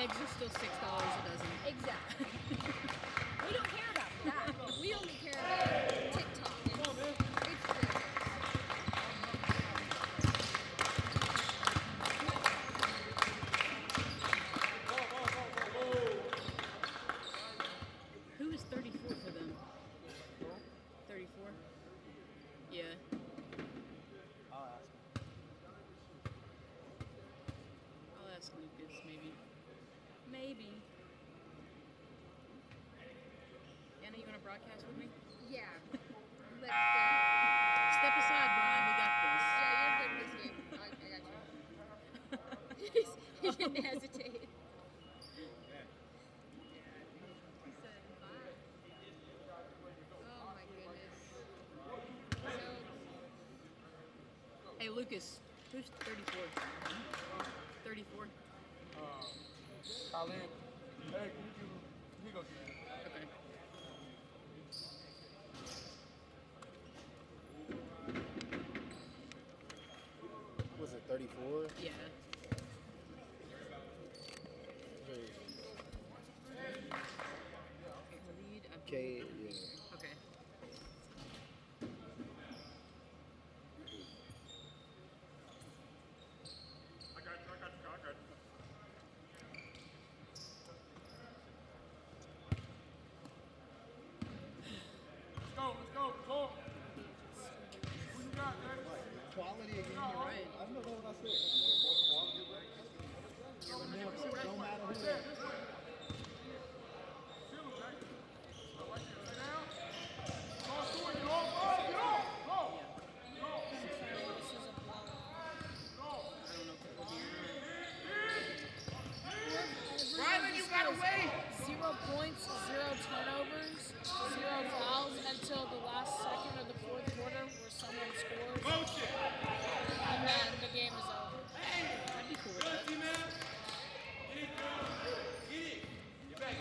eggs are still $6 a dozen. Exactly. We don't care about that. We only care about TikTok. It's ridiculous. Who is 34 for them? 34? Yeah. I'll ask him. I'll ask Lucas, maybe. Maybe. Anna, you want to broadcast with me? Yeah. Let's Step aside, Brian. We got go. Yeah, you're good with this game. I got you. He didn't hesitate. He said, bye. Oh my goodness. So, Hey, Lucas. Who's 34? 34? Colin. Hey, you go. Okay. Was it 34? Yeah. Okay, Khalid Abdul. K, yeah. Okay. I got you. Let's go. Who you got, man? Quality again. You're right. I don't know what I said. Don't matter who they are. Rylan, you gotta wait! 0 points, 0 turnovers, 0 fouls until the last second of the fourth quarter where someone scores. Motion! And then the game is over. I'd be cool with that. Get it! Get back!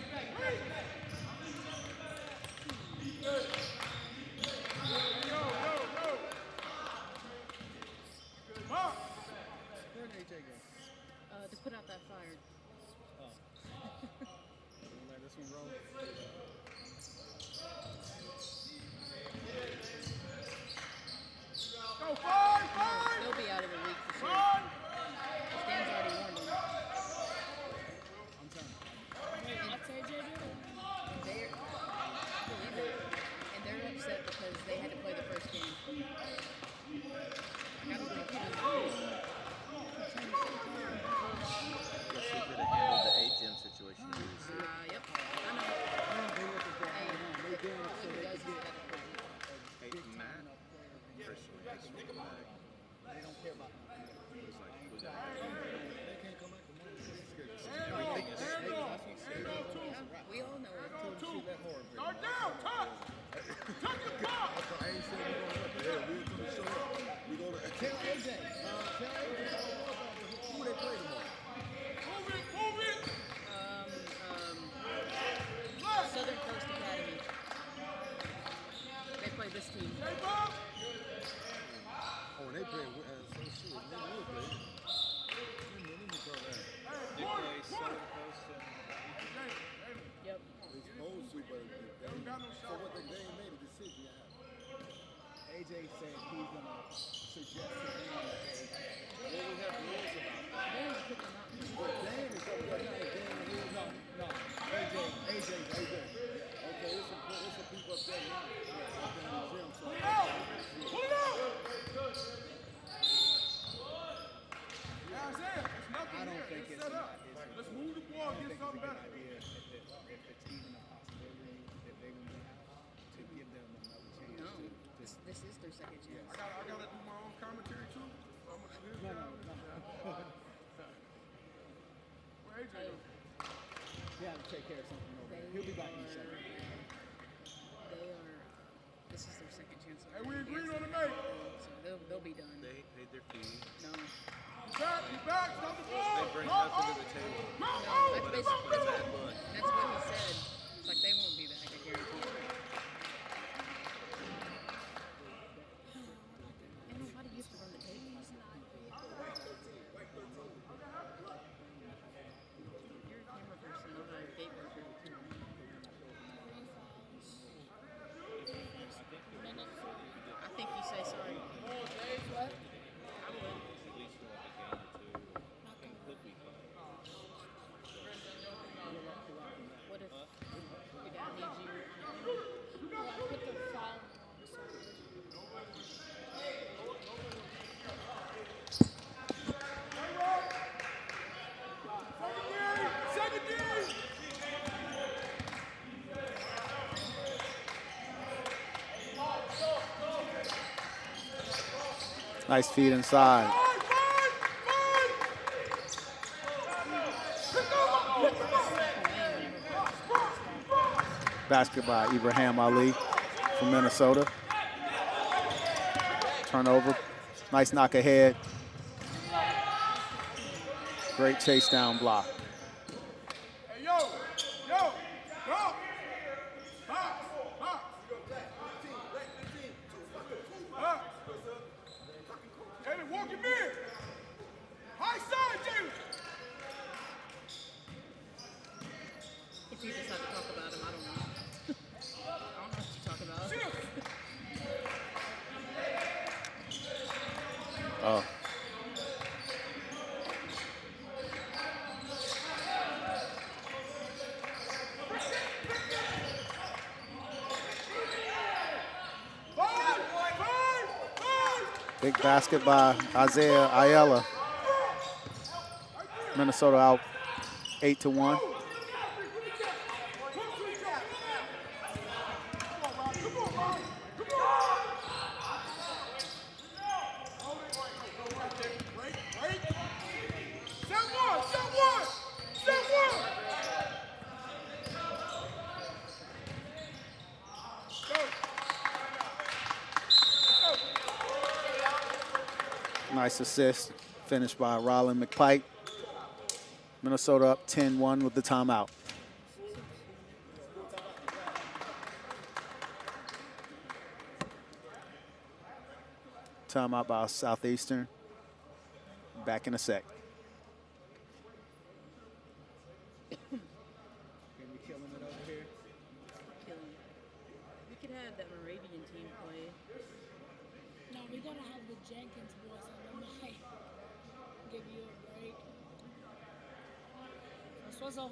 Go! Where'd AJ go? To put out that fire. Oh. Let this one roll. Go, five! They'll be out of the week for sure. Run! Dan's already warned them. I'm telling What's AJ doing? They're, I believe it. And they're upset because they had to play the first game. I don't think he does. Guess he could have handled the A-Gym situation. Yep. I know. They doing it so What he they does can is get Hey, Matt, personally, has to come back. They don't care about It was like, we got They can't come back tomorrow. everything is We all know it. She let Horn bring Start it. down! Touch! Touch the ball! I ain't saying we're gonna let the hell. We're gonna show up. We're gonna tell AJ. Tell AJ who they play tomorrow. Move it! Southern Coast Academy. They play this team. Hey, Bob! Oh, they play. So shit. They will play. Let me call that. They play Southern Coast and Yep. They supposed to, but so what? They ain't made a decision yet. AJ said he's gonna suggest to them that well, we have rules about that. Dan's picking up. but Dan is up right now. Dan is no. AJ. Yeah. Okay, there's some people up there now. Yeah, up there in the gym. So Pull it out! That's it. It's nothing I don't here. think It's it's set up. not- Let's move the ball, I get think something it's a good better. idea if it's even a possibility that they will have to give them another chance. No, To, this is their second chance. I gotta do my own commentary too. I'm gonna do this no. Where AJ go? He had to take care of something over there. He'll be back in a second. They are. This is their second chance. Hey, we agreed on the make. So they'll be done. They paid their fee. No. He's back, stop the ball. They bring nothing to the table. That's But it's basically a bad look. that's what he said. It's like they won't be back. I guarantee it. Ain't nobody used to run the table. Nice feed inside. Basket by Ibrahim Ali from Minnesota. Turnover. Nice knock ahead. Great chase down block. Hey, yo, go. Box. Jalen, walk him in. High side, Jalen. If you decide to talk about him, I don't know. I don't know what you talk about. Oh. Big basket by Isaiah Ayala. Minnesota out 8-1. Nice assist, finished by Rollin McPike. Minnesota up 10-1 with the timeout. Timeout by Southeastern. Back in a sec. Killing. We could have that Moravian team play. No, we gotta have the Jenkins boys on the mic. Give you a break. Let's whistle.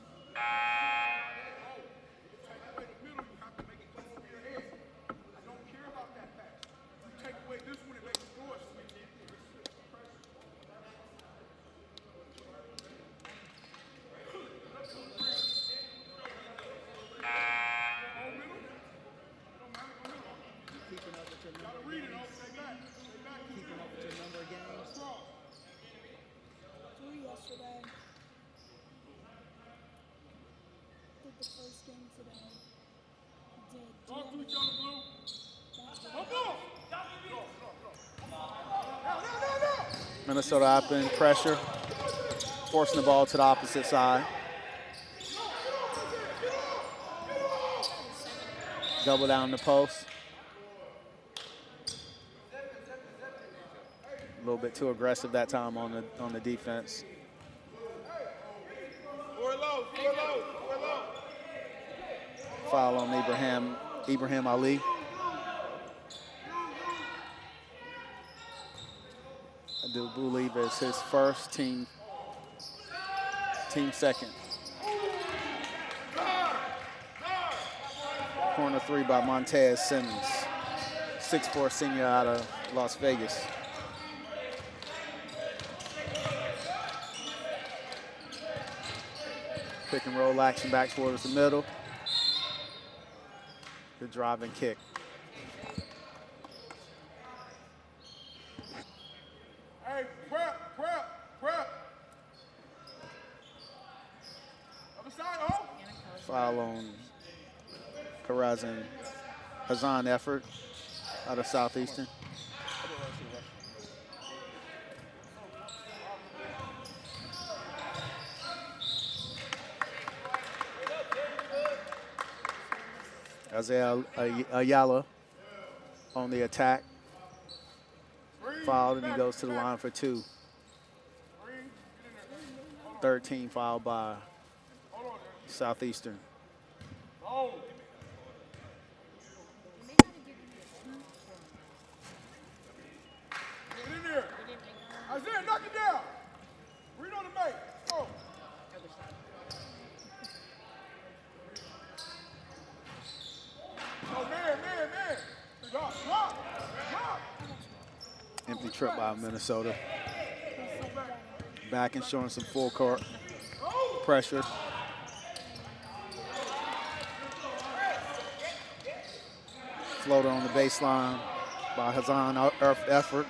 Yesterday. Did the first game today. Did Talk to each other, Blue. Minnesota up in pressure, forcing the ball to the opposite side. Double down the post. A little bit too aggressive that time on the defense. Foul on Ibrahim Ali. I do believe it's his first team second. Corner three by Montez Simmons, 6'4" senior out of Las Vegas. Pick and roll action back towards the middle. Good drive and kick. Hey, prep. Other side, oh. Foul on Hazan effort out of Southeastern. Isaiah Ayala on the attack. Fouled, and he goes to the line for two. 13 fouled by Southeastern. Get in there. Isaiah, knock it down. Read on the make. Go. Oh, man. Drop. Empty trip by Minnesota. Back and showing some full court pressure. Floater on the baseline by Hazan effort.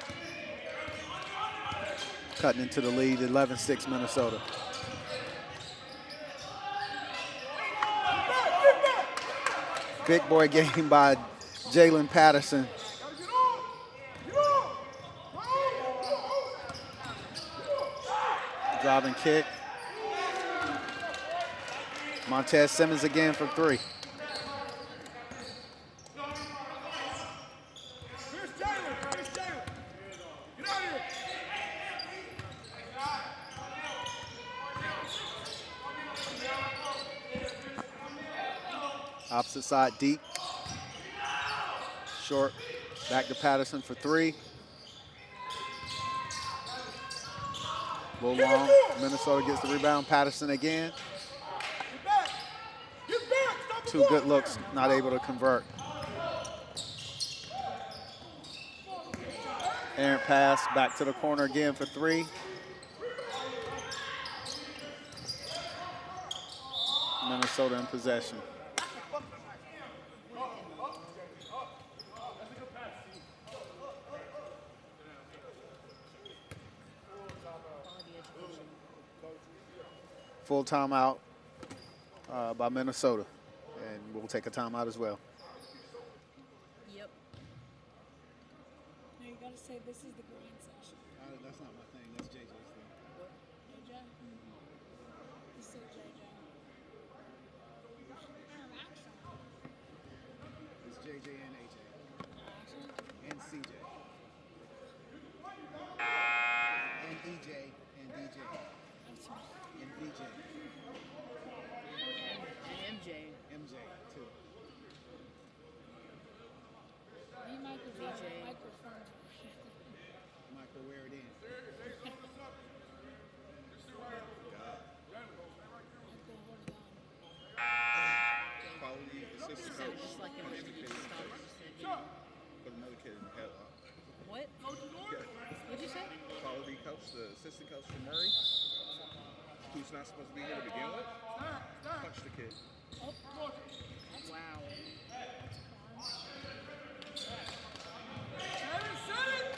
cutting into the lead, 11-6 Minnesota. Big boy game by Jalen Patterson. Driving kick. Montez Simmons again from 3. Opposite side deep. Short. Back to Patterson for 3. Little long. Minnesota gets the rebound. Patterson again. 2 good looks, not able to convert. Errant pass back to the corner again for 3. Minnesota in possession. Full timeout by Minnesota, and we'll take a timeout as well. Yep. No, you gotta say this is the grind session. That's not my thing. That's JJ's thing. JJ? This is JJ. It's JJ and AJ Action. and CJ and EJ and DJ and VJ. And MJ. MJ too. He might be VJ. microphones. Michael, wear it in. Quality assistant Sounded coach. just like him whenever you just stopped and said, Put another kid in the headlock. what? What'd you say? Quality coach, the assistant coach for Murray, who's not supposed to be here to begin with, punch the kid. Wow.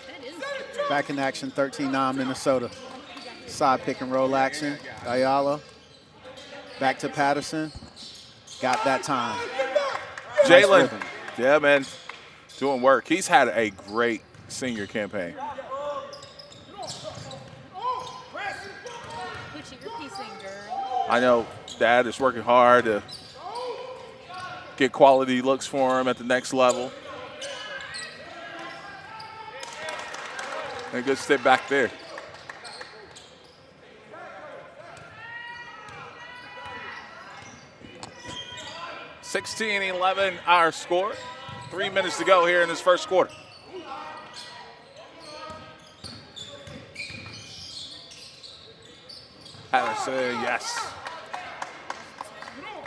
That is Back in action, 13-9 Minnesota. Side pick and roll action. Ayala. Back to Patterson. Got that time. Jalen, Nice yeah, man, doing work. He's had a great senior campaign. put your piece in, girl. I know Dad is working hard to get quality looks for him at the next level. And a good step back there. (16-11) our score. 3 minutes to go here in this first quarter. Patterson, yes. Never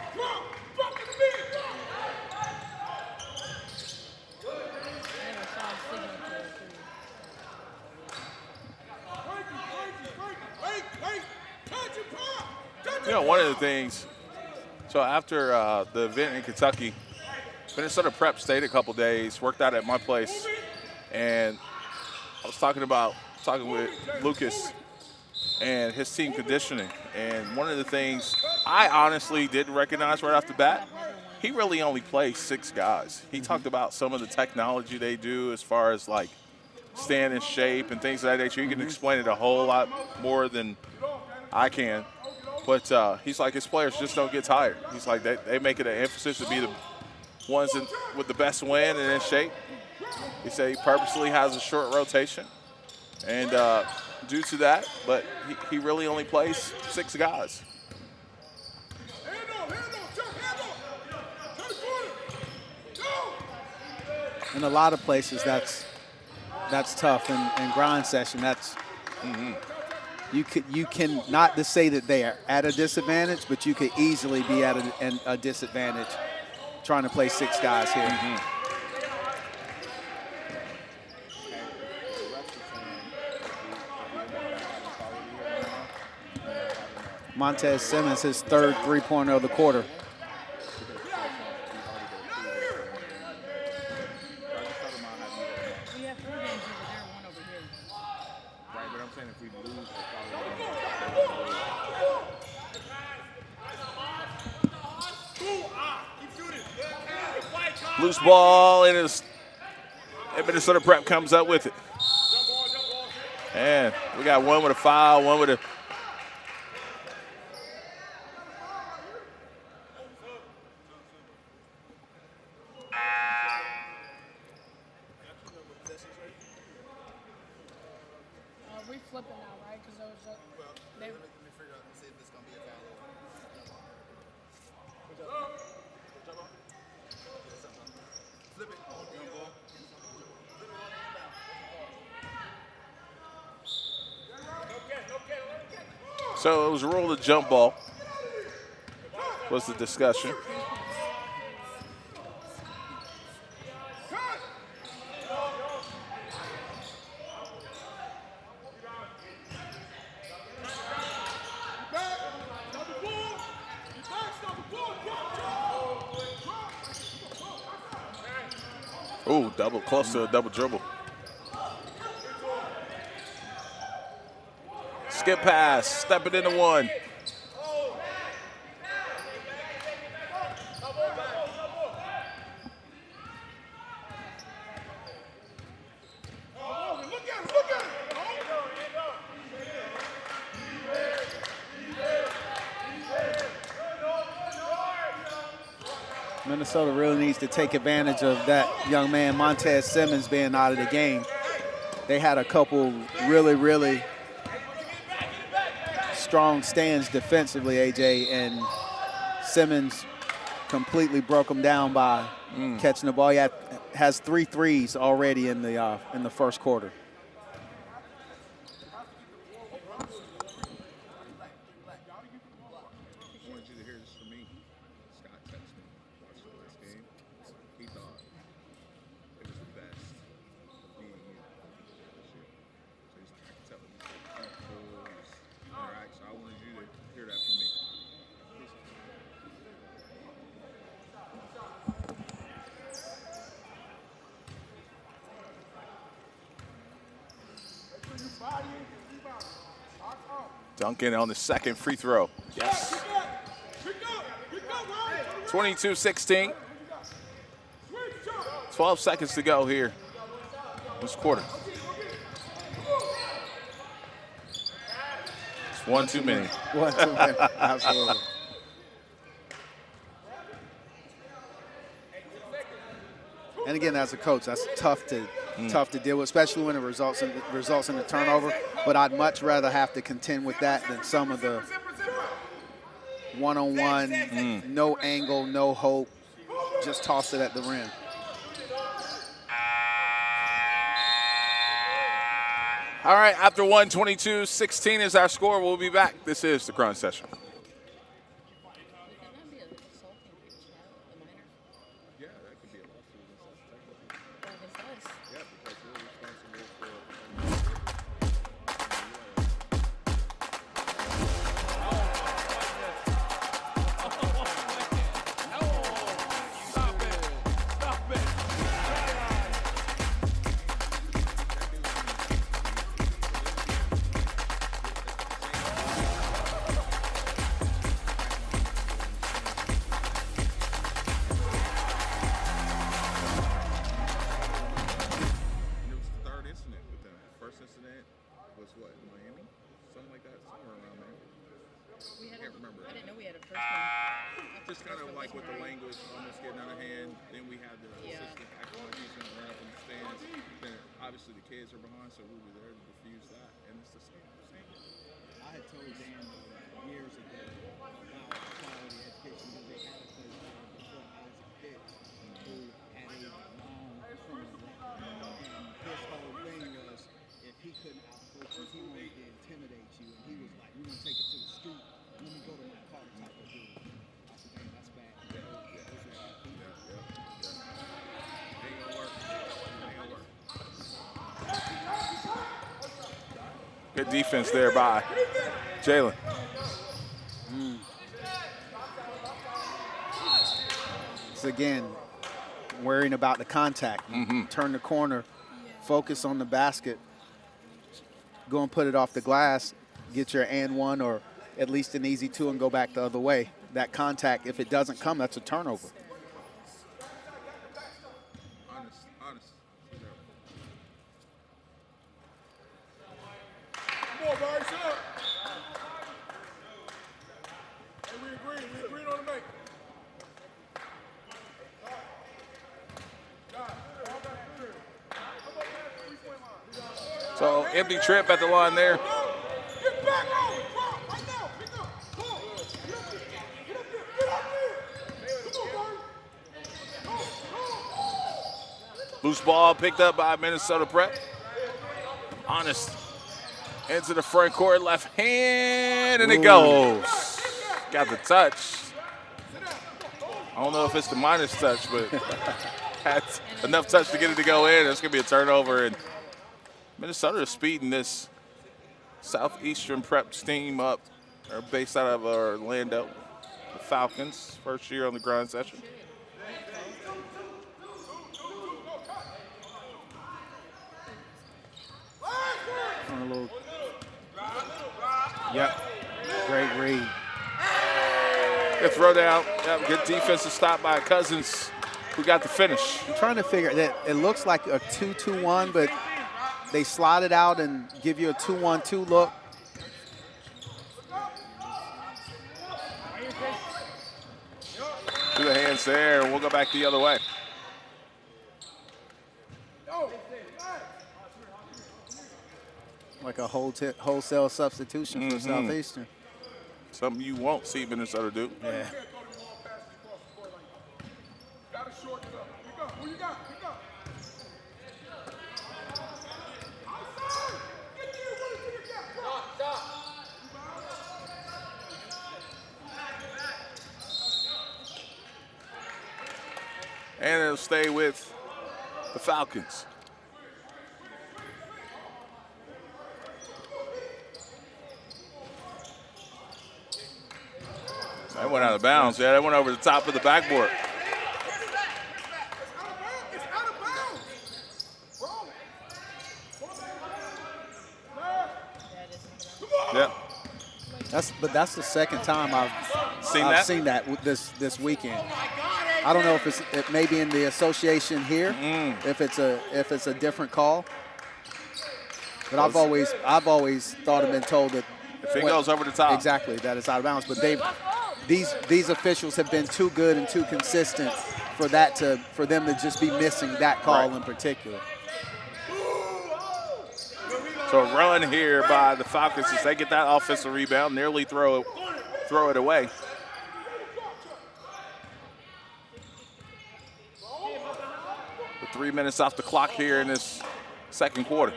saw him signal to You know, one of the things, so after the event in Kentucky, Minnesota Prep stayed a couple days, worked out at my place, and I was talking with Lucas and his team conditioning. And one of the things I honestly didn't recognize right off the bat, he really only plays 6 guys. He talked about some of the technology they do as far as like staying in shape and things of that nature. He can explain it a whole lot more than I can. But he's like, his players just don't get tired. He's like, they make it an emphasis to be the ones with the best win and in shape. He said he purposely has a short rotation. And due to that, but he really only plays 6 guys. In a lot of places, that's tough. In grind session, that's you can not to say that they are at a disadvantage, but you could easily be at a disadvantage trying to play 6 guys here. Montez Simmons, his 3rd three-pointer of the quarter. We have 4 games over there, 1 over here. Right, but I'm saying if we lose Loose ball, and Minnesota Prep comes up with it. And we got one with a foul, one with a. We flipping now, right? Because they. So it was a rule of jump ball. Was the discussion. Ooh, close to a double dribble. Skip pass, step it into one. Minnesota really needs to take advantage of that young man, Montez Simmons, being out of the game. They had a couple really strong stands defensively, AJ, and Simmons completely broke them down by catching the ball. He has 3 threes already in the first quarter. Duncan on the second free throw. Yes. 22-16. 12 seconds to go here this quarter. It's one too many. One too many, absolutely. And again, as a coach, that's tough to deal with, especially when it results in a turnover. But I'd much rather have to contend with that than some of the one-on-one, no angle, no hope, just toss it at the rim. All right, after 1:22-16 is our score. We'll be back. This is the Crunch Session. Just kind of like with the language almost getting out of hand. Then we have the assistant activities and run up in the stands. Then obviously the kids are behind, so we'll be there to diffuse that. And it's the same. I had told Dan years ago about quality education that they had a coach before Isaac Pitts who had a long criminal record. And his whole thing was if he couldn't out-coach you, he wanted to intimidate you. And he was like, we're going to take it to the street. Let me go to my car type of dude. I said, man, that's bad. Good defense there by Jalen. So again, worrying about the contact. Turn the corner, focus on the basket, go and put it off the glass, get your and one or at least an easy two and go back the other way. That contact, if it doesn't come, that's a turnover. Green on the make. So empty trip at the line there. Get back on. Drop. Right now. Pick up. Come on. Get up there. Get up there. Get up there. Come on, Barry. Loose ball picked up by Minnesota Prep. Honest. Into the front court, left hand, and it goes. Got the touch. I don't know if it's the minus touch, but that's enough touch to get it to go in. It's going to be a turnover, and Minnesota is speeding this Southeastern Prep team up. They're based out of Orlando. The Falcons, first year on the grind session. On a little. Yep. Great read. Good throw down. Yep, good defensive stop by Cousins, who got the finish. I'm trying to figure that it looks like a 2-2-1, but they slide it out and give you a 2-1-2 look. To the hands there, and we'll go back the other way. Like a wholesale substitution for Southeastern. Something you won't see Minnesota do. Yeah. Got to shorten it up. Pick up. Who you got? Pick up. Outside. Get there. Run it to the gap. Stop. And it'll stay with the Falcons. That went out of bounds. Yeah, that went over the top of the backboard. It's out of bounds. Bro. Yep. That's the second time I've seen that this weekend. I don't know if it may be in the association here, if it's a different call. But I've always thought and been told that if it goes over the top, exactly, that it's out of bounds. But these officials have been too good and too consistent for them to just be missing that call in particular. So a run here by the Falcons as they get that offensive rebound, nearly throw it away. With 3 minutes off the clock here in this second quarter.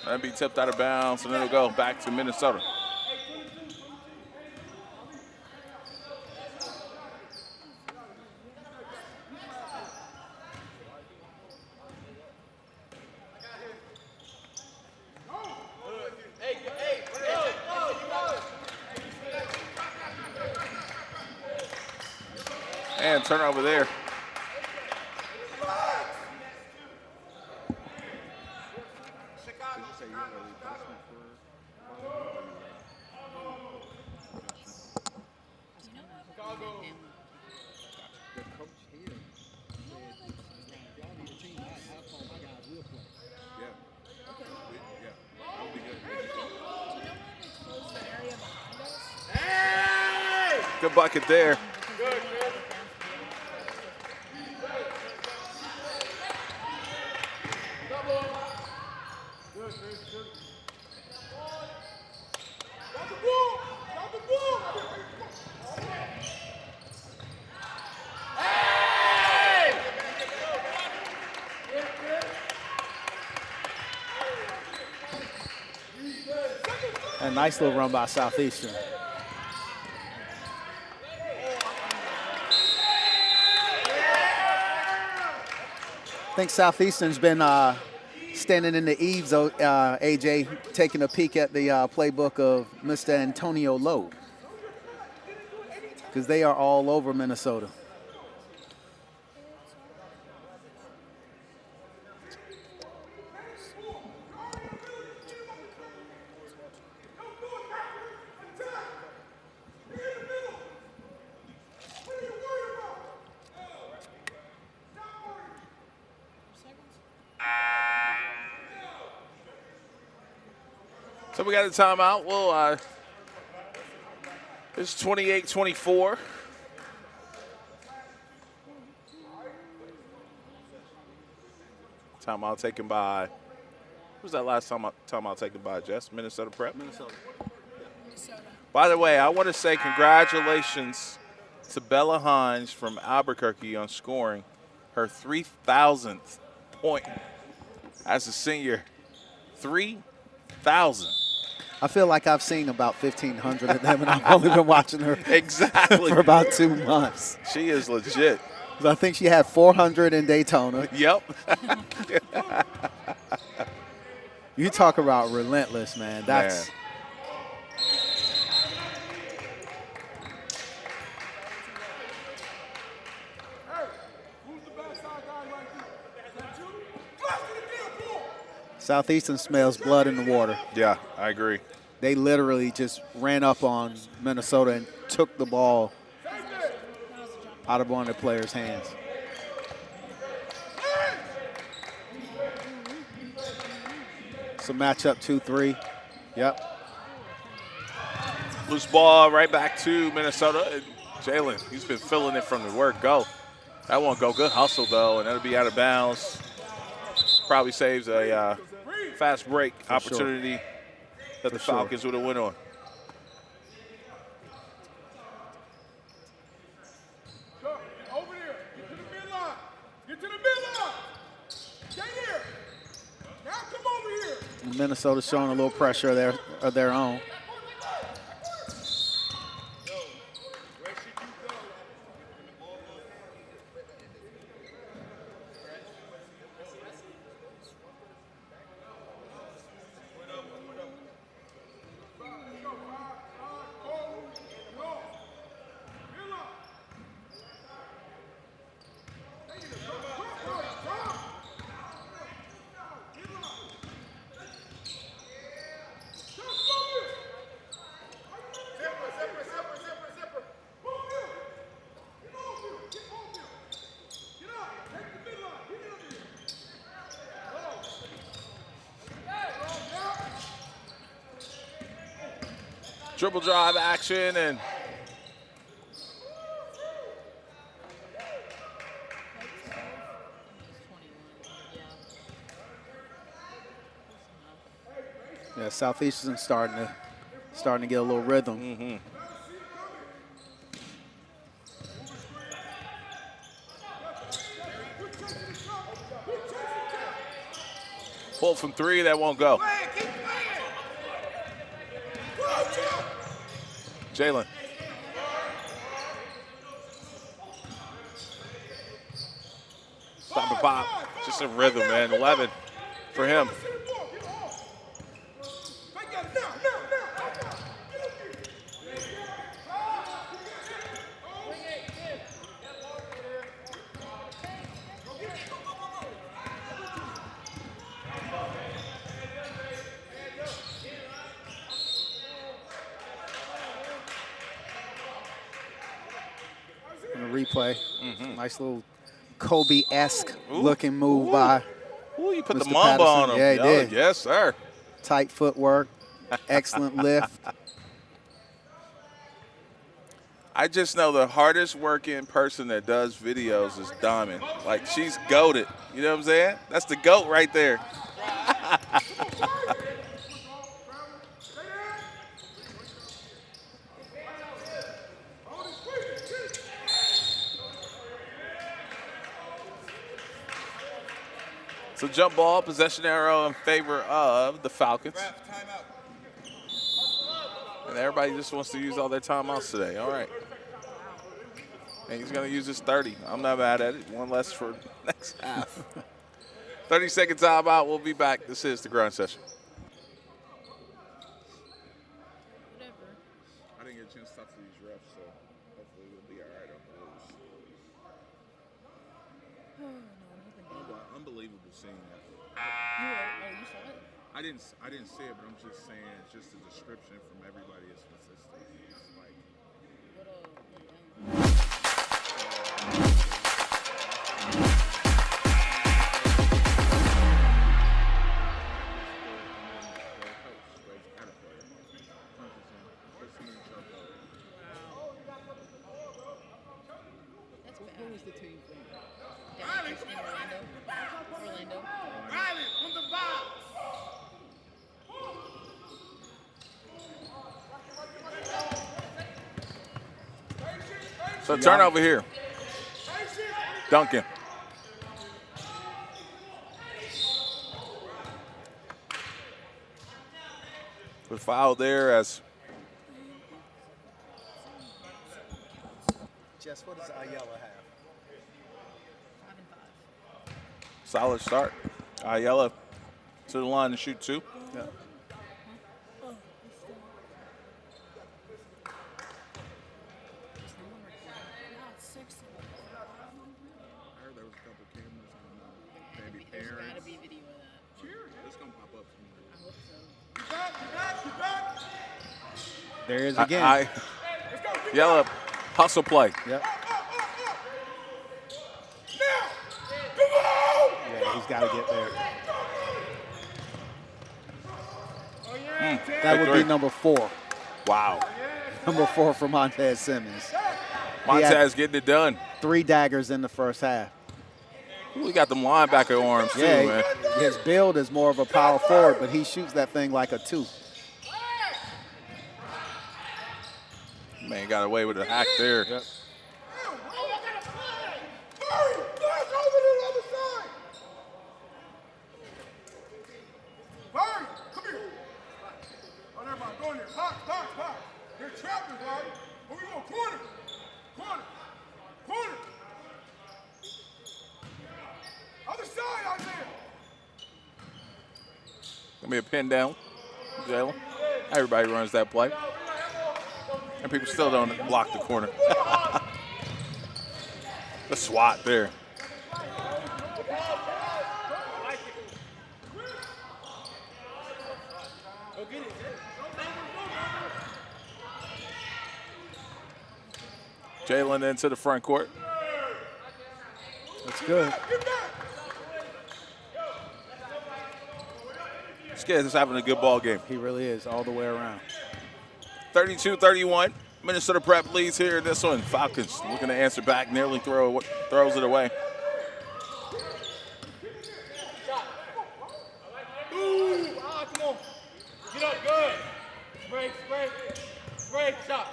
That'll be tipped out of bounds, and it'll go back to Minnesota. And turnover there. Good bucket there. A nice little run by Southeastern. I think Southeastern's been standing in the eaves, AJ, taking a peek at the playbook of Mr. Antonio Lowe, because they are all over Minnesota. So we got a timeout. We'll It's 28-24. Timeout taken by, who was that last timeout taken by, Jess? Minnesota Prep? Minnesota. By the way, I want to say congratulations to Bella Hines from Albuquerque on scoring her 3,000th point as a senior. 3,000. I feel like I've seen about 1,500 of them, and I've only been watching her Exactly. for about 2 months. She is legit. I think she had 400 in Daytona. Yep. You talk about relentless, man. That's Man. Southeastern smells blood in the water. Yeah, I agree. They literally just ran up on Minnesota and took the ball out of one of the players' hands. So matchup 2-3. Yep. Loose ball right back to Minnesota. And Jalen, he's been filling it from the word go. That won't go. Good hustle, though, and that'll be out of bounds. Probably saves a fast break opportunity that the Falcons would have went on. Over there. Get to the midline. Get to the midline. Stay there. Now come over here. And Minnesota's showing a little pressure of their own. Dribble drive action and yeah, Southeastern starting to get a little rhythm. Mm-hmm. Pull from three, that won't go. Jalen. Stop and pop. Just a rhythm, man. 11 for him. Replay. Nice little Kobe-esque looking move by Ooh, you put Mr. the mamba on him. Yeah, he did. Yes, sir. Tight footwork, excellent lift. I just know the hardest working person that does videos is Diamond. Like, she's goated. You know what I'm saying? That's the GOAT right there. So jump ball, possession arrow in favor of the Falcons. And everybody just wants to use all their timeouts today. All right. And he's going to use his 30. I'm not mad at it. One less for next half. 30-second timeout. We'll be back. This is the grind session. I didn't get a chance to talk to these refs, so hopefully we'll be all right on those. Unbelievable scene. You saw it? I didn't see it, but I'm just saying, just the description from everybody is consistent. It's like, was the team from? In Orlando. Riley from the box. So turnover here. Duncan. Good foul there as Jess, what does Ayala have? 5 and 5. solid start. Ayala to the line to shoot 2. Yeah. Yeah, it's 6. I heard there was a couple cameras. I don't know. Maybe There's got to parents. be video of that. It's gonna pop up somewhere. I hope so. Get back. There is again. Ayala hustle play. Yep. Now. Come on. Yeah, he's got to get there. Oh, That would be Victory. number 4. Wow. Number 4 for Montez Simmons. Montez getting it done. 3 daggers in the first half. We got them linebacker arms too, Yeah, man. his build is more of a power forward, but he shoots that thing like a 2. Man got away with a hack there. Yep. Hurry. Flash over to the other side. Hurry. Come here. Oh, never mind. Go in there. Box. They're trapping, right? Where we go? Corner. Other side out there. Gonna be a pin down, Jalen. Everybody runs that play. And people still don't block the corner. The swat there. Jalen into the front court. That's good. This kid is having a good ball game. He really is all the way around. 32-31. Minnesota Prep leads here in this one. Falcons looking to answer back, nearly throws it away. Come on. Get up, good. Spray, shot.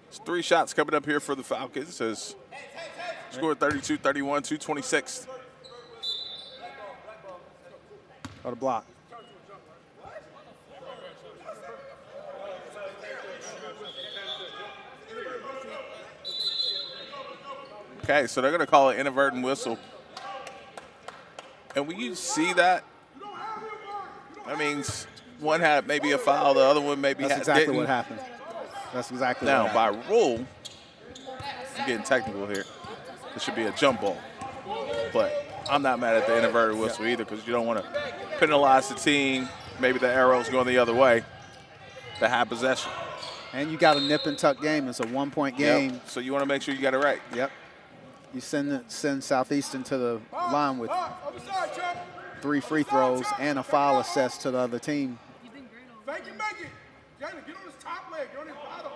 It's 3 shots coming up here for the Falcons as score 32-31, 2:26. Got a block. Okay, so they're going to call it inadvertent whistle. And when you see that, that means one had maybe a foul, the other one maybe That's had, exactly didn't. what happened. That's exactly Now, what by happened. rule, I'm getting technical here. It should be a jump ball. But I'm not mad at the inadvertent whistle either because you don't want to penalize the team. Maybe the arrow's going the other way. They have possession. And you got a nip and tuck game. It's a 1-point game. Yep. So you want to make sure you got it right. Yep. You send Southeastern to the line with Other side, Chuck. 3 free throws and a foul assessed to the other team. Fake it, make it. Jalen, get on his top leg. Get on his bottom.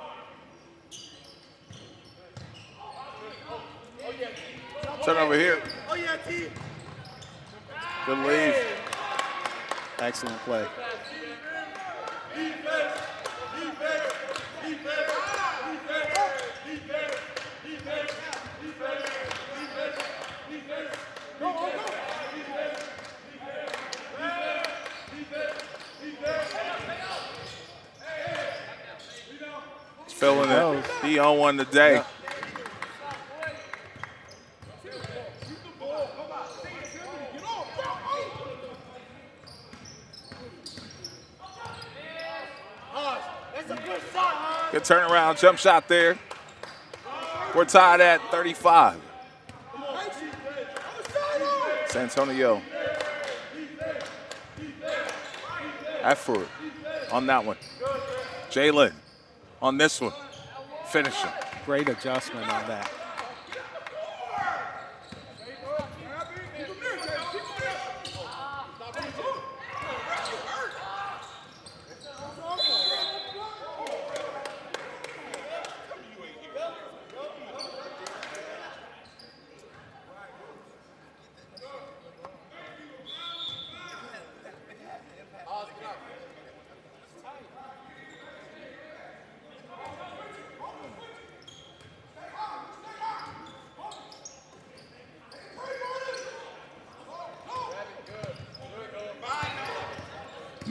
Turn over here. Oh, yeah, T. Good lead. Excellent play. He's feeling it. He on one today. Yep. Good turnaround jump shot there. We're tied at 35. San Antonio. Effort on that one. Jalen on this one. Finishing. Great adjustment on that. Keep him there, Jalen. Keep him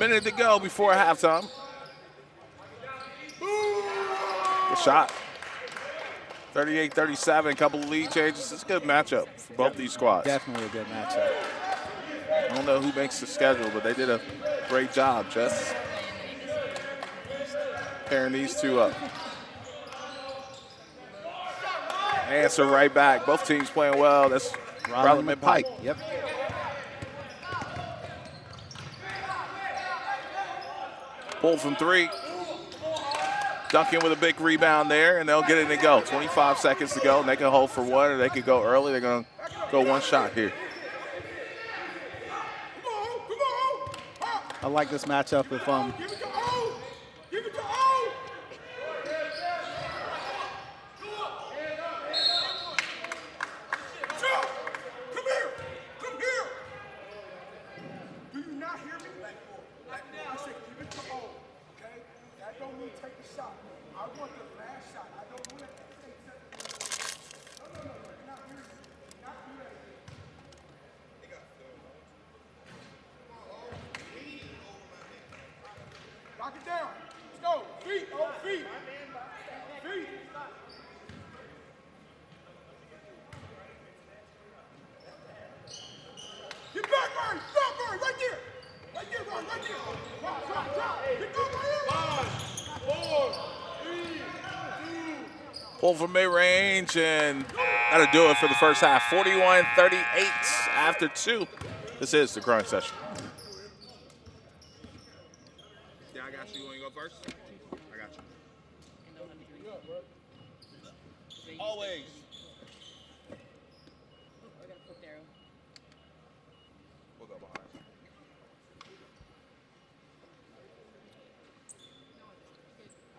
minute to go before halftime. Good shot. 38-37, a couple of lead changes. It's a good matchup for both these squads. Definitely a good matchup. I don't know who makes the schedule, but they did a great job, Jess, pairing these two up. Answer right back. Both teams playing well. That's Raleigh Pike. Yep. Pull from three. Duncan with a big rebound there, and they'll get it and go. 25 seconds to go, and they can hold for one, or they could go early. They're going to go one shot here. I like this matchup if Give it to O. Give it to O. Joe, come here. Come here. Do you not hear me? I said give it to O. Okay? That don't mean take a shot. I want the last shot. I don't want to take 7 minutes. No. You're not hearing me. Not do that. Knock it down. Let's go. Feet. Oh, feet. Feet. Get back, Murray. Stop, Murray. Right there. Right there, Murray. Right there. Drop. Get going right here. 5, 4, 3, 2. Pull from mid-range, and that'll do it for the first half. 41-38 after 2. This is the grind session. Yeah, I got you. You want to go first? I got you. Always. I got a flipped arrow. We'll go behind.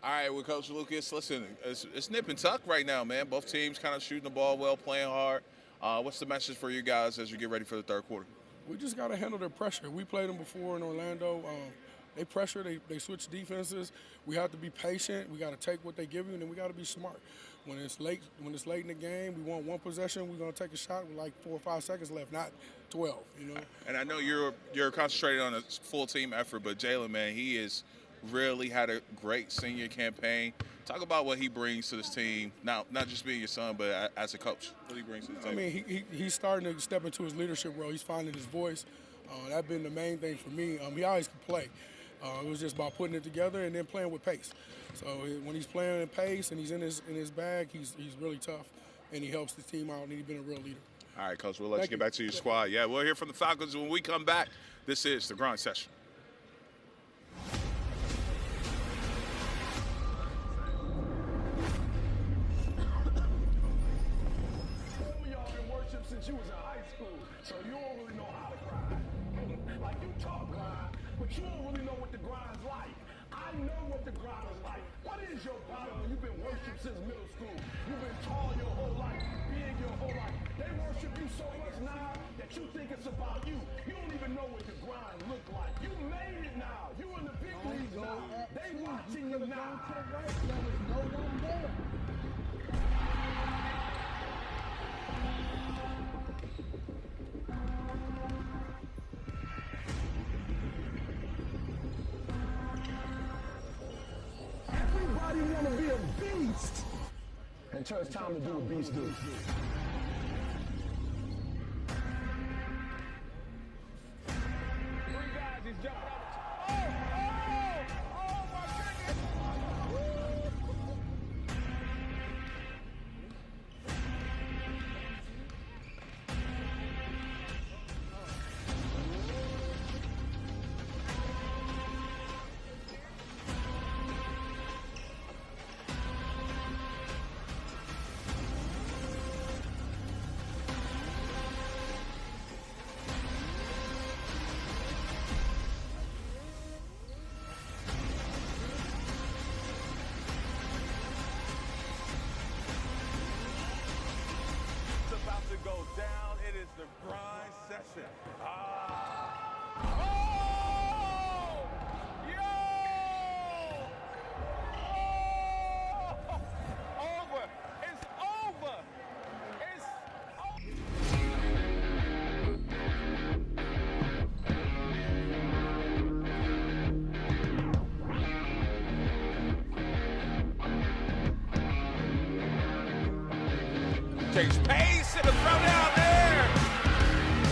All right, with Coach Lucas, listen, it's nip and tuck right now, man. Both teams kind of shooting the ball well, playing hard. What's the message for you guys as you get ready for the third quarter? We just got to handle their pressure. We played them before in Orlando. They pressure, they switch defenses. We have to be patient. We got to take what they give you, and then we got to be smart. When it's late in the game, we want one possession. We're gonna take a shot with like 4 or 5 seconds left, not 12. You know. And I know you're concentrated on a full team effort, but Jalen, man, he is really had a great senior campaign. Talk about what he brings to this team, not just being your son, but as a coach. What he brings to the team. I mean, he's starting to step into his leadership role. He's finding his voice. That's been the main thing for me. He always could play. It was just about putting it together and then playing with pace. So when he's playing in pace and he's in his bag, he's really tough, and he helps the team out, and he's been a real leader. All right, Coach, we'll let you get back to your squad. Yeah, we'll hear from the Falcons when we come back. This is the grind session. Y'all been worship since you was in high school, so you don't really know how to grind. Like you talk grind, but you don't really know what the grind's like. I know what the grind is like. What is your problem when you've been worship since middle school? You've been tall your whole life, big your whole life. They worship you so much now that you think it's about you. You don't even know what the grind look like. You made it now. You in the big leagues now. They watching you now. There was no one there. Everybody want to be a beast until it's time to do what beasts do. Three guys, he's jumping up. Oh my goodness. Go down. It is the grind session. Over. It's over. It's over. Change pace and a throwdown there.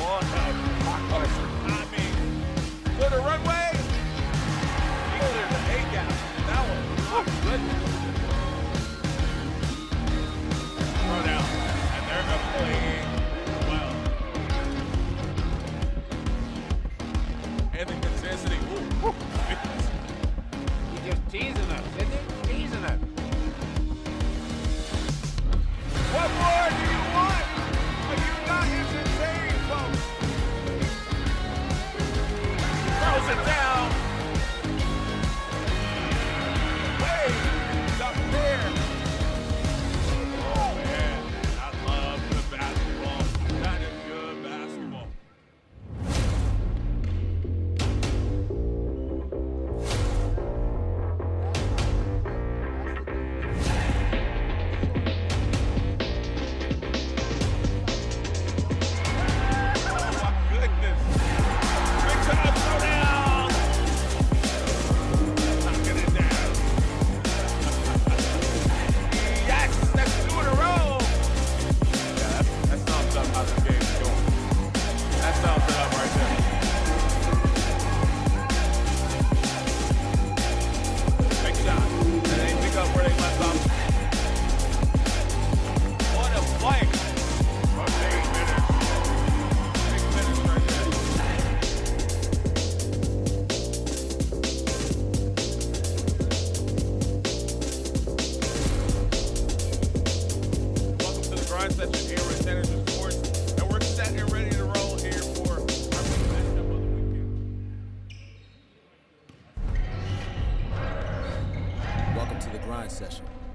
What a blockbuster timing. To the runway. He cleared the A gap. That one, oh goodness. Throwdown. And they're going to play well. And the intensity. Ooh, ooh. He's just teasing us, isn't he? Teasing us. What more do you want? Are you not insane, folks? Throws it down. Way up there. Oh, man. I love the basketball. That is good basketball.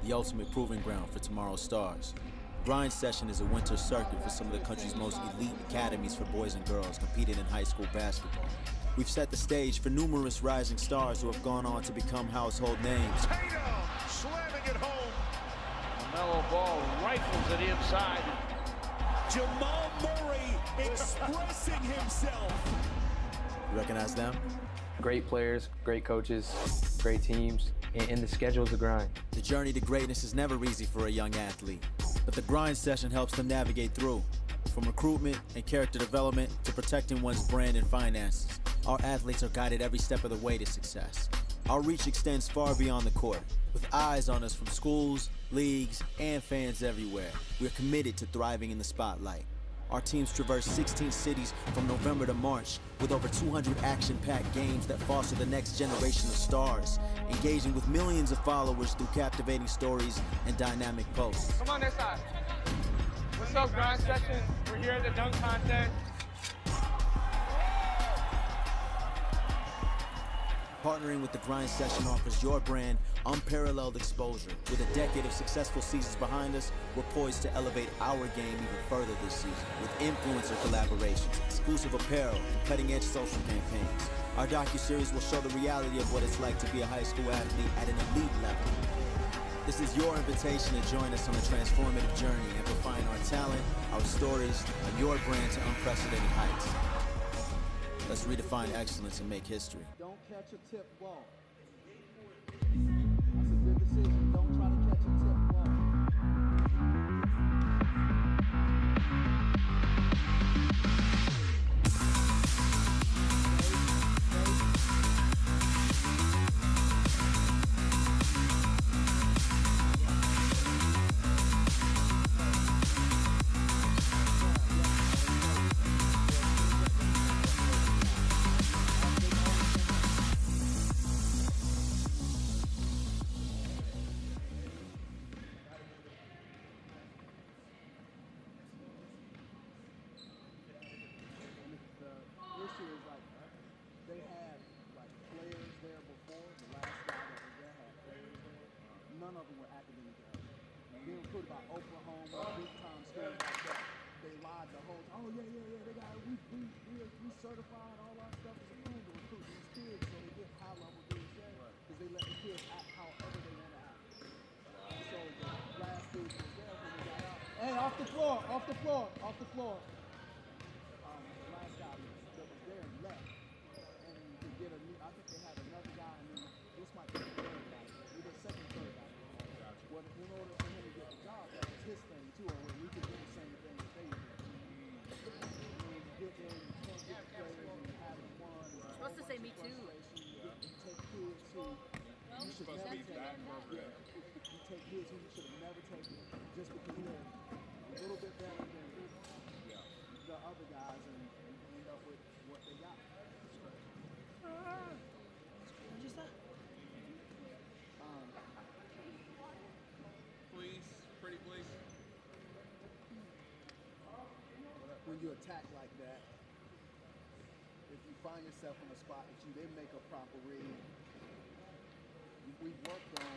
The ultimate proving ground for tomorrow's stars. Grind Session is a winter circuit for some of the country's most elite academies for boys and girls competing in high school basketball. We've set the stage for numerous rising stars who have gone on to become household names. Tatum slamming it home. LaMelo Ball rifles it inside. Jamal Murray expressing himself. You recognize them? Great players, great coaches, great teams, and the schedule's a grind. The journey to greatness is never easy for a young athlete, but the Grind Session helps them navigate through. From recruitment and character development to protecting one's brand and finances, our athletes are guided every step of the way to success. Our reach extends far beyond the court. With eyes on us from schools, leagues, and fans everywhere, we're committed to thriving in the spotlight. Our teams traverse 16 cities from November to March with over 200 action-packed games that foster the next generation of stars, engaging with millions of followers through captivating stories and dynamic posts. Come on this side. What's up, Grind Session? We're here at the dunk contest. Partnering with the Grind Session offers your brand unparalleled exposure. With a decade of successful seasons behind us, we're poised to elevate our game even further this season with influencer collaborations, exclusive apparel, and cutting-edge social campaigns. Our docuseries will show the reality of what it's like to be a high school athlete at an elite level. This is your invitation to join us on a transformative journey, amplifying our talent, our stories, and your brand to unprecedented heights. Let's redefine excellence and make history. Don't catch a tip ball. That's a good decision. Don't try to catch a tip ball. Certified, all our stuff is approved to recruit these kids so they get high level dudes there because they let the kids act however they want to act. And so the last dude was there when we got out. Hey, off the floor, off the floor, off the floor. The last guy that was there left. And to get a new, I think they had another guy, and then this might be the third guy. We did second, third guy. Well, in order for him to get the job, that was his thing too, or we could get kids who you should have never taken just because they're a little bit better than the other guys and end up with what they got. Please, pretty please. When you attack like that, if you find yourself in a spot that you didn't make a proper read, we've worked on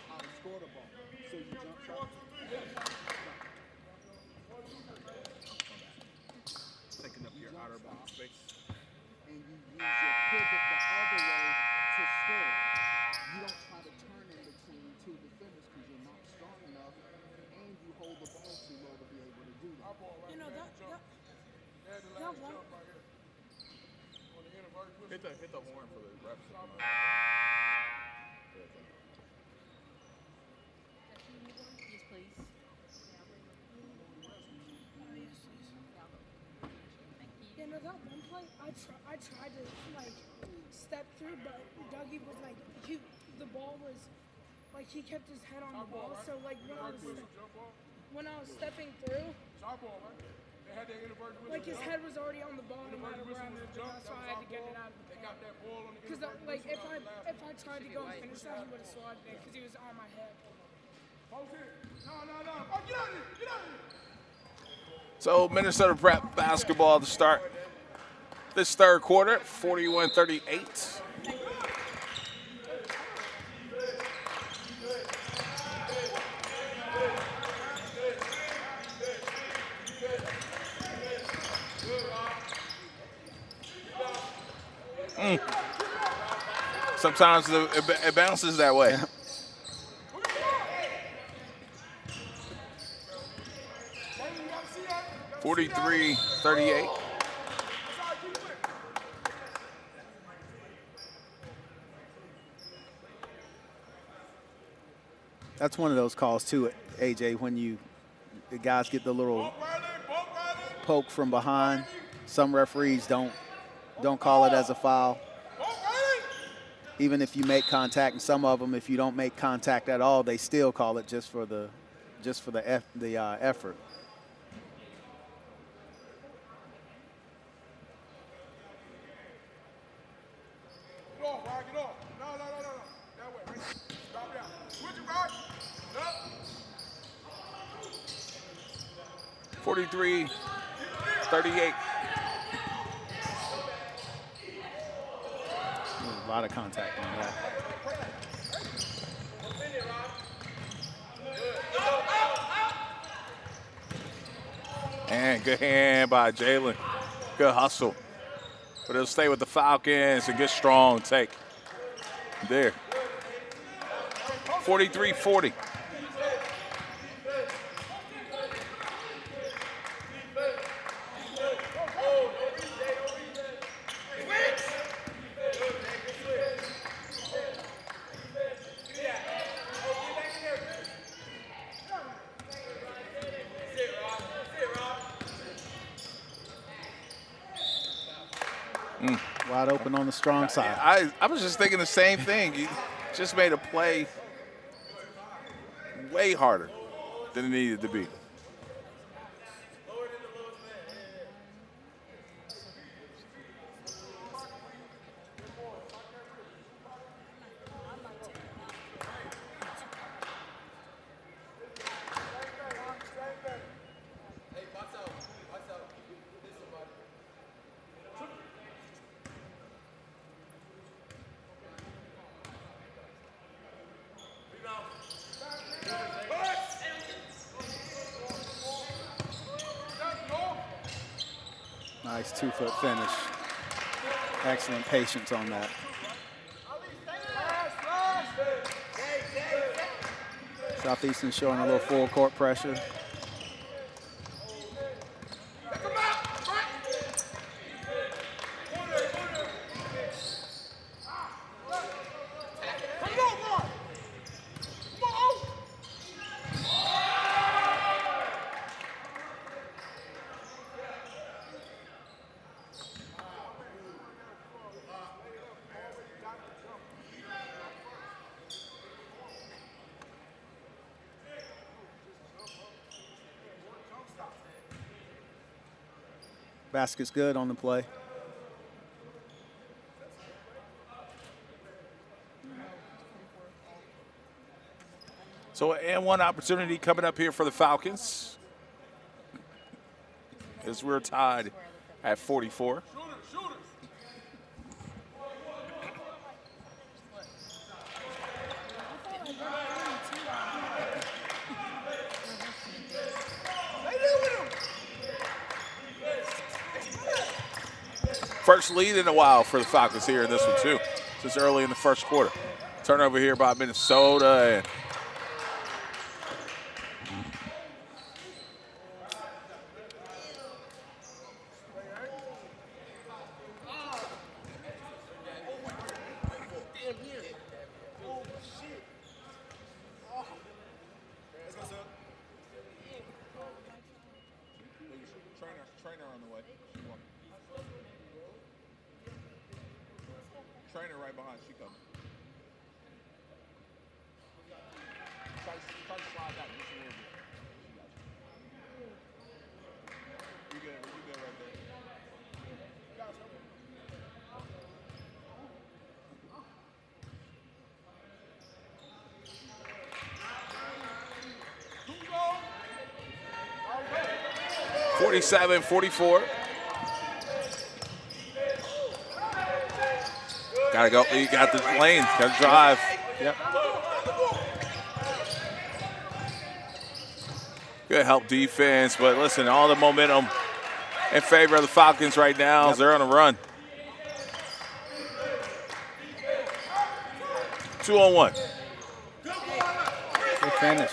how to score the ball. So you jump shot. Taking up your outer box space. And you use your pivot the other way to score. You don't try to turn in between two defenders because you're not strong enough, and you hold the ball too low to be able to do that. You know that one. Hit the horn for the refs. Yes, please. You know that one play, I tried to like step through, but Dougie was like, the ball was like he kept his head on the ball, so like when I was stepping through, like his head was already on the ball no matter where I moved, that's why I had to get it out of the paint. Because like if I tried to go and finish that, he would have swatted it because he was on my head. So Minnesota Prep basketball to start this third quarter, 41-38. Sometimes it bounces that way. 43-38. That's one of those calls too, AJ, when the guys get the little poke from behind. Some referees don't call it as a foul, even if you make contact. And some of them, if you don't make contact at all, they still call it just for the effort. Get off, Ryan, get off. No. That way, right? Drop down. Switch it, Ryan. Up. 43-38. A lot of contact on that. And good hand by Jalen. Good hustle. But it'll stay with the Falcons. A good strong take there. 43-40. Wide open on the strong side. I was just thinking the same thing. You just made a play way harder than it needed to be. Nice 2-foot finish. Excellent patience on that. Southeastern showing a little full court pressure. Basket's good on the play. So, and one opportunity coming up here for the Falcons as we're tied at 44. First lead in a while for the Falcons here in this one, too, since early in the first quarter. Turnover here by Minnesota. And Trainer on the way. Trainer right behind. She coming. Try to slide back just a little bit. You good? You good right there? .47-44. Gotta go. You got the lane. Gotta drive. Yep. Good help defense, but listen, all the momentum in favor of the Falcons right now as they're on a run. 2-on-1. Good finish.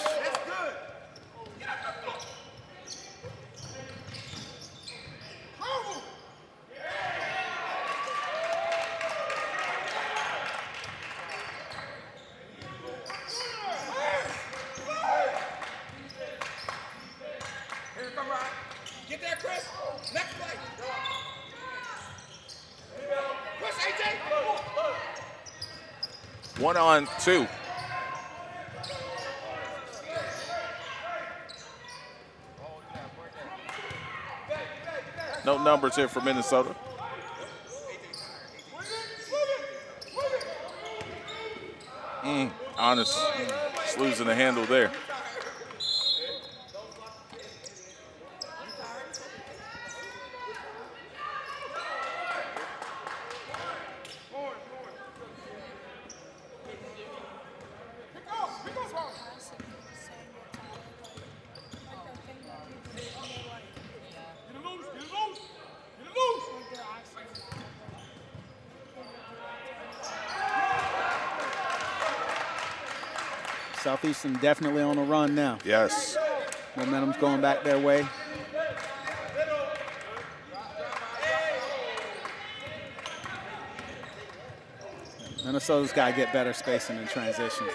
Get there, Chris. Next play. Push, AJ. 1-on-2. No numbers here for Minnesota. Honest. Just losing the handle there. Southeastern definitely on a run now. Yes. Momentum's going back their way. Minnesota's got to get better spacing in transition.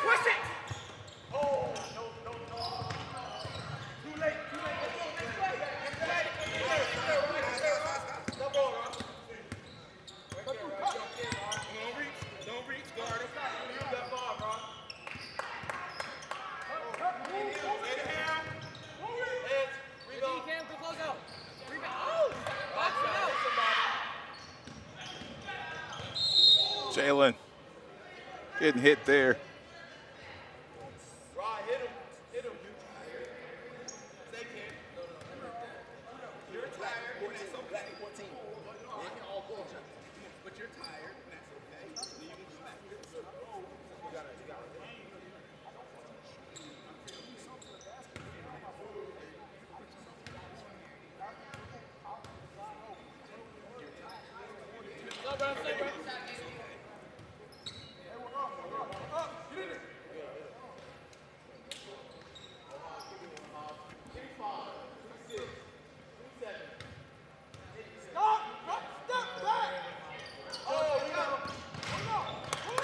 Jalen getting hit there.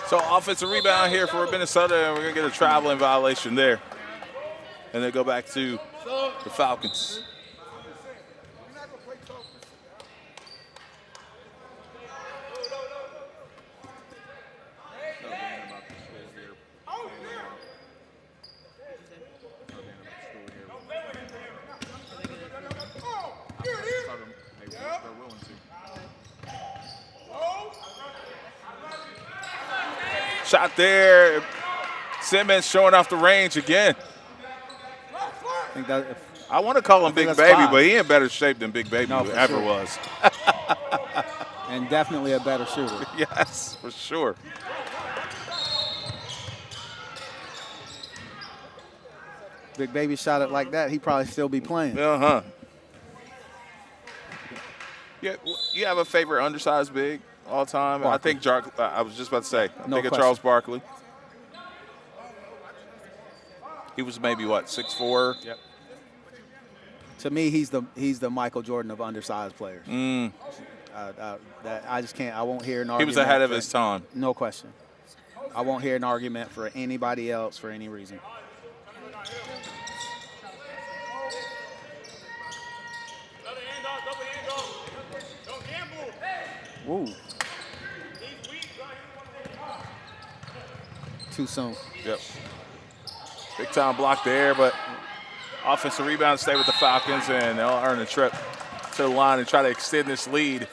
So offensive rebound here for Minnesota, and we're going to get a traveling violation there. And then go back to the Falcons. Shot there. Simmons showing off the range again. I think that I want to call him Big that's Baby, 5. but he in better shape than Big Baby No, for ever sure. was. And definitely a better shooter. Yes, for sure. Big Baby shot it like that, he'd probably still be playing. Uh-huh. Yeah, you have a favorite undersized big all time? Barkley. I think I was just about to say, I No think of question. Charles Barkley. He was maybe, what, 6'4"? Yep. To me, he's the Michael Jordan of undersized players. That I just can't. I won't hear an argument. He was ahead of for- his time. No question. I won't hear an argument for anybody else for any reason. Woo. Too soon. Yep. Big time block there, but offensive rebound stay with the Falcons, and they'll earn a trip to the line and try to extend this lead.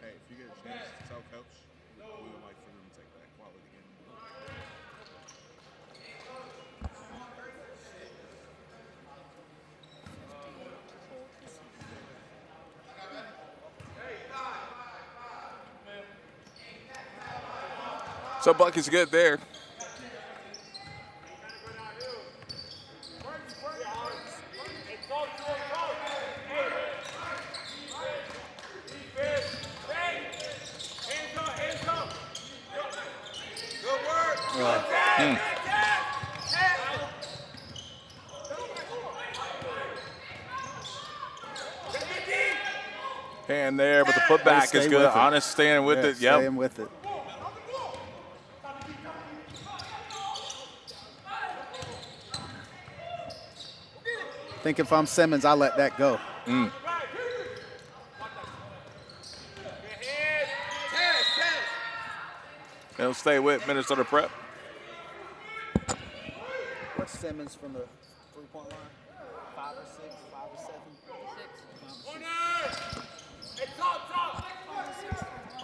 Hey, if you get a chance to tell Coach, we would like for them to take that quality game. So Bucky's good there. Hand there, but the putback Stay is with good. it. Honest staying with Yeah, it. Yep. staying with it. I think if I'm Simmons, I let that go. They'll stay with Minnesota Prep. What's Simmons from the three-point line? 5 or 6, 5 or 7?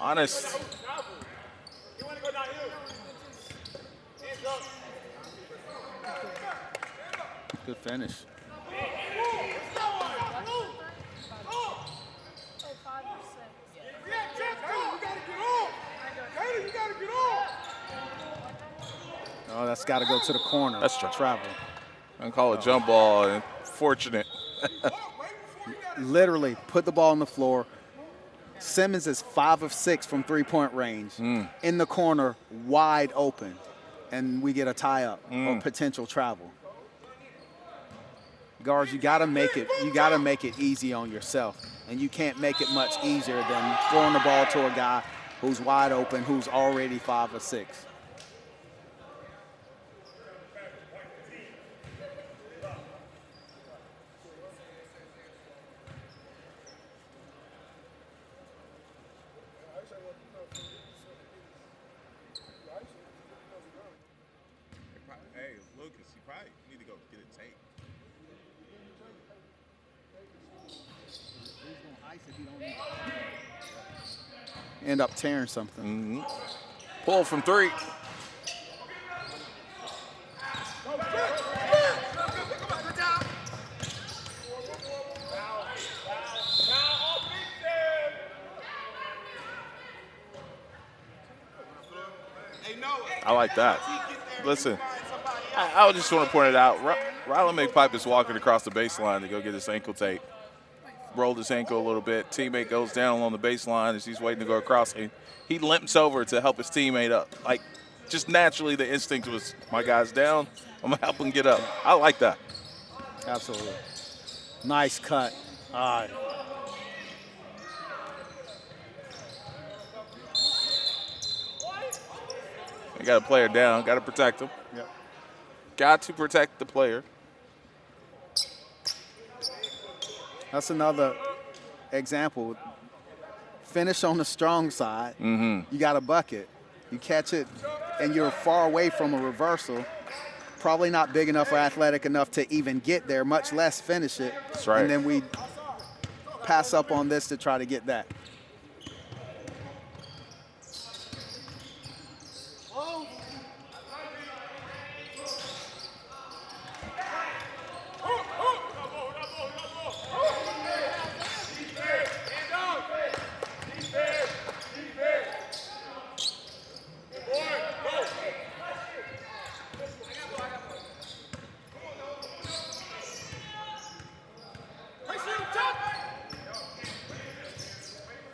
Honest. Good finish. Oh, that's got to go to the corner. That's travel. I call it jump ball. And fortunate. Literally put the ball on the floor. Simmons is 5 of 6 from three-point range. In the corner, wide open. And we get a tie-up or potential travel. Guards, you gotta make it easy on yourself. And you can't make it much easier than throwing the ball to a guy who's wide open, who's already 5 of 6. Hey, Lucas, you probably need to go get a tape. End up tearing something. Pull from 3. I like that. Listen, I just want to point it out. Rylan McPipe is walking across the baseline to go get his ankle tape. Rolled his ankle a little bit. Teammate goes down along the baseline as he's waiting to go across. He limps over to help his teammate up. Like, just naturally the instinct was, my guy's down, I'm going to help him get up. I like that. Absolutely. Nice cut. All right. You got a player down, got to protect him. Yep. Got to protect the player. That's another example. Finish on the strong side. You got a bucket. You catch it, and you're far away from a reversal. Probably not big enough or athletic enough to even get there, much less finish it. That's right. And then we pass up on this to try to get that.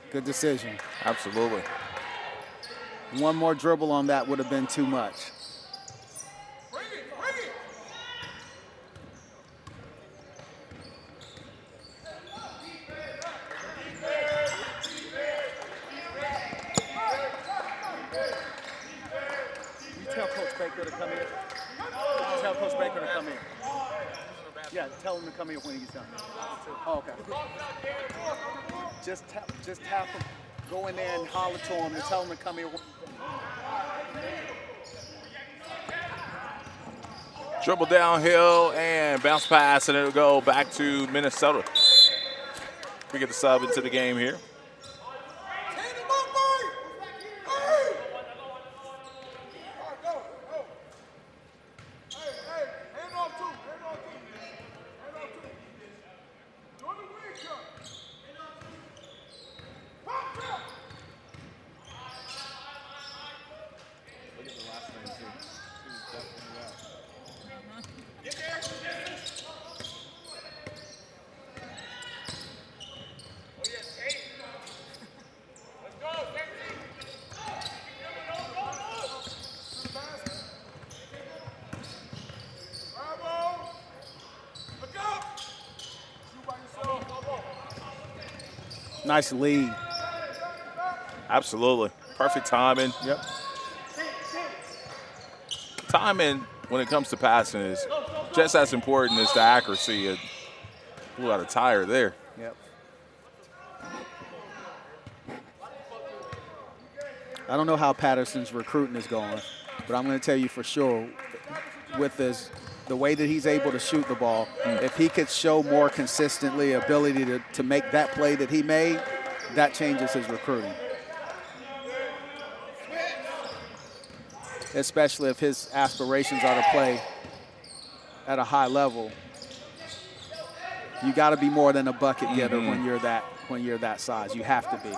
Good decision. Absolutely. One more dribble on that would have been too much. You tell Coach Baker to come here. Tell Coach Baker to come here. Yeah, tell him to come here when he's done. Oh, okay. Just tap him. Go in there and holler to him and tell him to come here. Dribble downhill and bounce pass, and it'll go back to Minnesota. We get the sub into the game here. Nice lead. Absolutely. Perfect timing. Yep. Timing, when it comes to passing, is just as important as the accuracy. It blew out a tire there. Yep. I don't know how Patterson's recruiting is going, but I'm going to tell you for sure, with the way that he's able to shoot the ball, if he could show more consistently ability to make that play that he made, that changes his recruiting. Especially if his aspirations are to play at a high level. You got to be more than a bucket getter when you're that size. You have to be.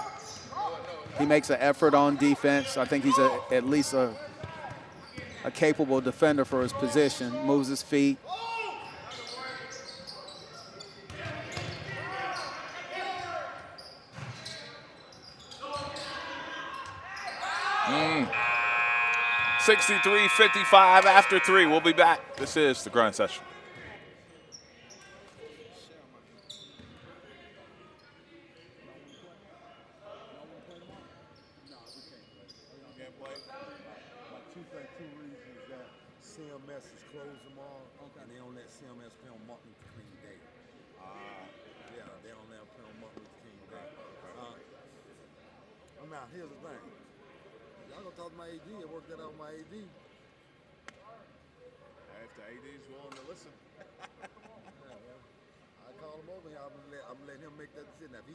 He makes an effort on defense. I think he's at least a capable defender for his position. Moves his feet. 63-55 after 3. We'll be back. This is the grind session. Two reasons that CMS is closed tomorrow, and they don't let CMS play on Martin Luther King Day. Yeah, they don't let them play on Martin Luther King Day. Now, here's the thing. Y'all gonna talk to my AD and work that out with my AD. If the AD's willing to listen. I call him over here. I'm letting him make that decision. If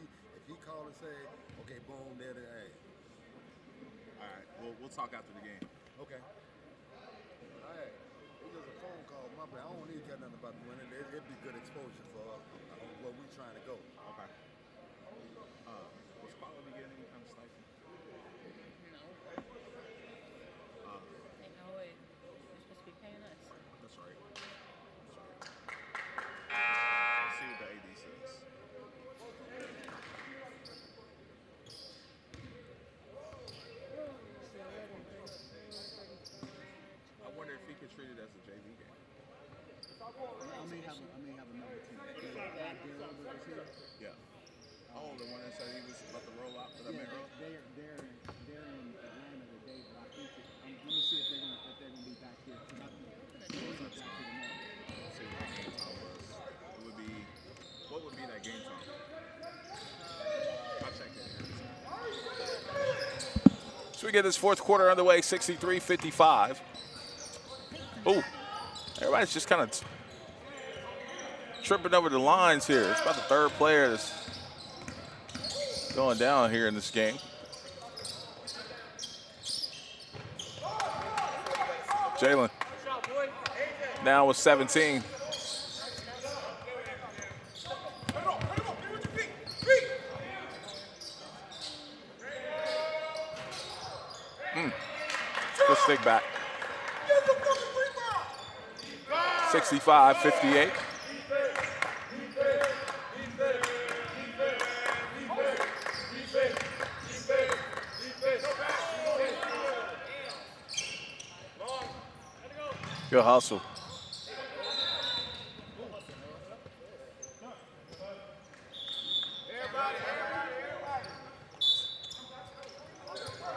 he call and say, okay, boom, there, hey. All right, we'll talk after the game. Okay. All right. It was a phone call. My bad. I don't need to get nothing about the winning. It'd be good exposure for where we trying to go. Okay. Was Quality getting any kind of stipend? No. They know it. They're supposed to be paying us. That's right. Let's see what the AD says. I wonder if he could treat it as a JV game. I may have another team. Yeah. get this fourth quarter underway, 63-55. Ooh, everybody's just kind of tripping over the lines here. It's about the third player that's going down here in this game. Jalen now with 17. Good stick back. 65-58. Good hustle.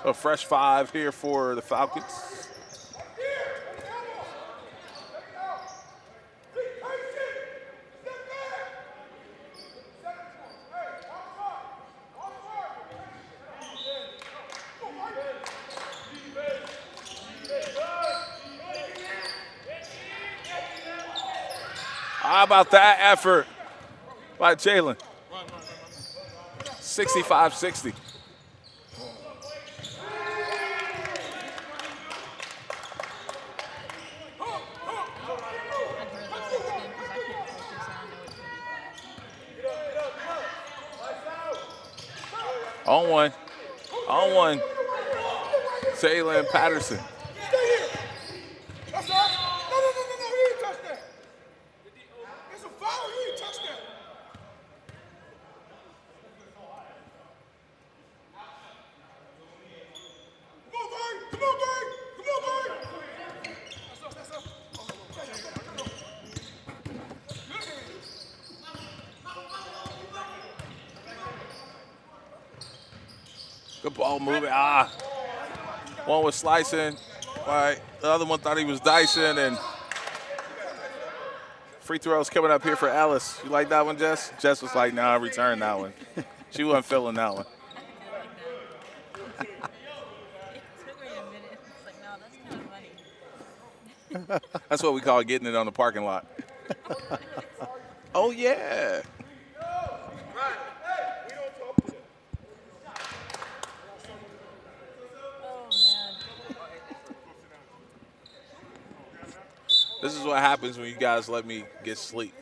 A fresh 5 here for the Falcons. How about that effort by Jalen? 65-60. On one. Jalen Patterson. Good ball moving. One was slicing. Right. The other one thought he was dicing, and free throws coming up here for Ellis. You like that one, Jess? Jess was like, nah, return that one. She wasn't feeling that one. It took me a minute. It's like, no, that's kind of funny. That's what we call getting it on the parking lot. Oh, yeah. This is what happens when you guys let me get sleep.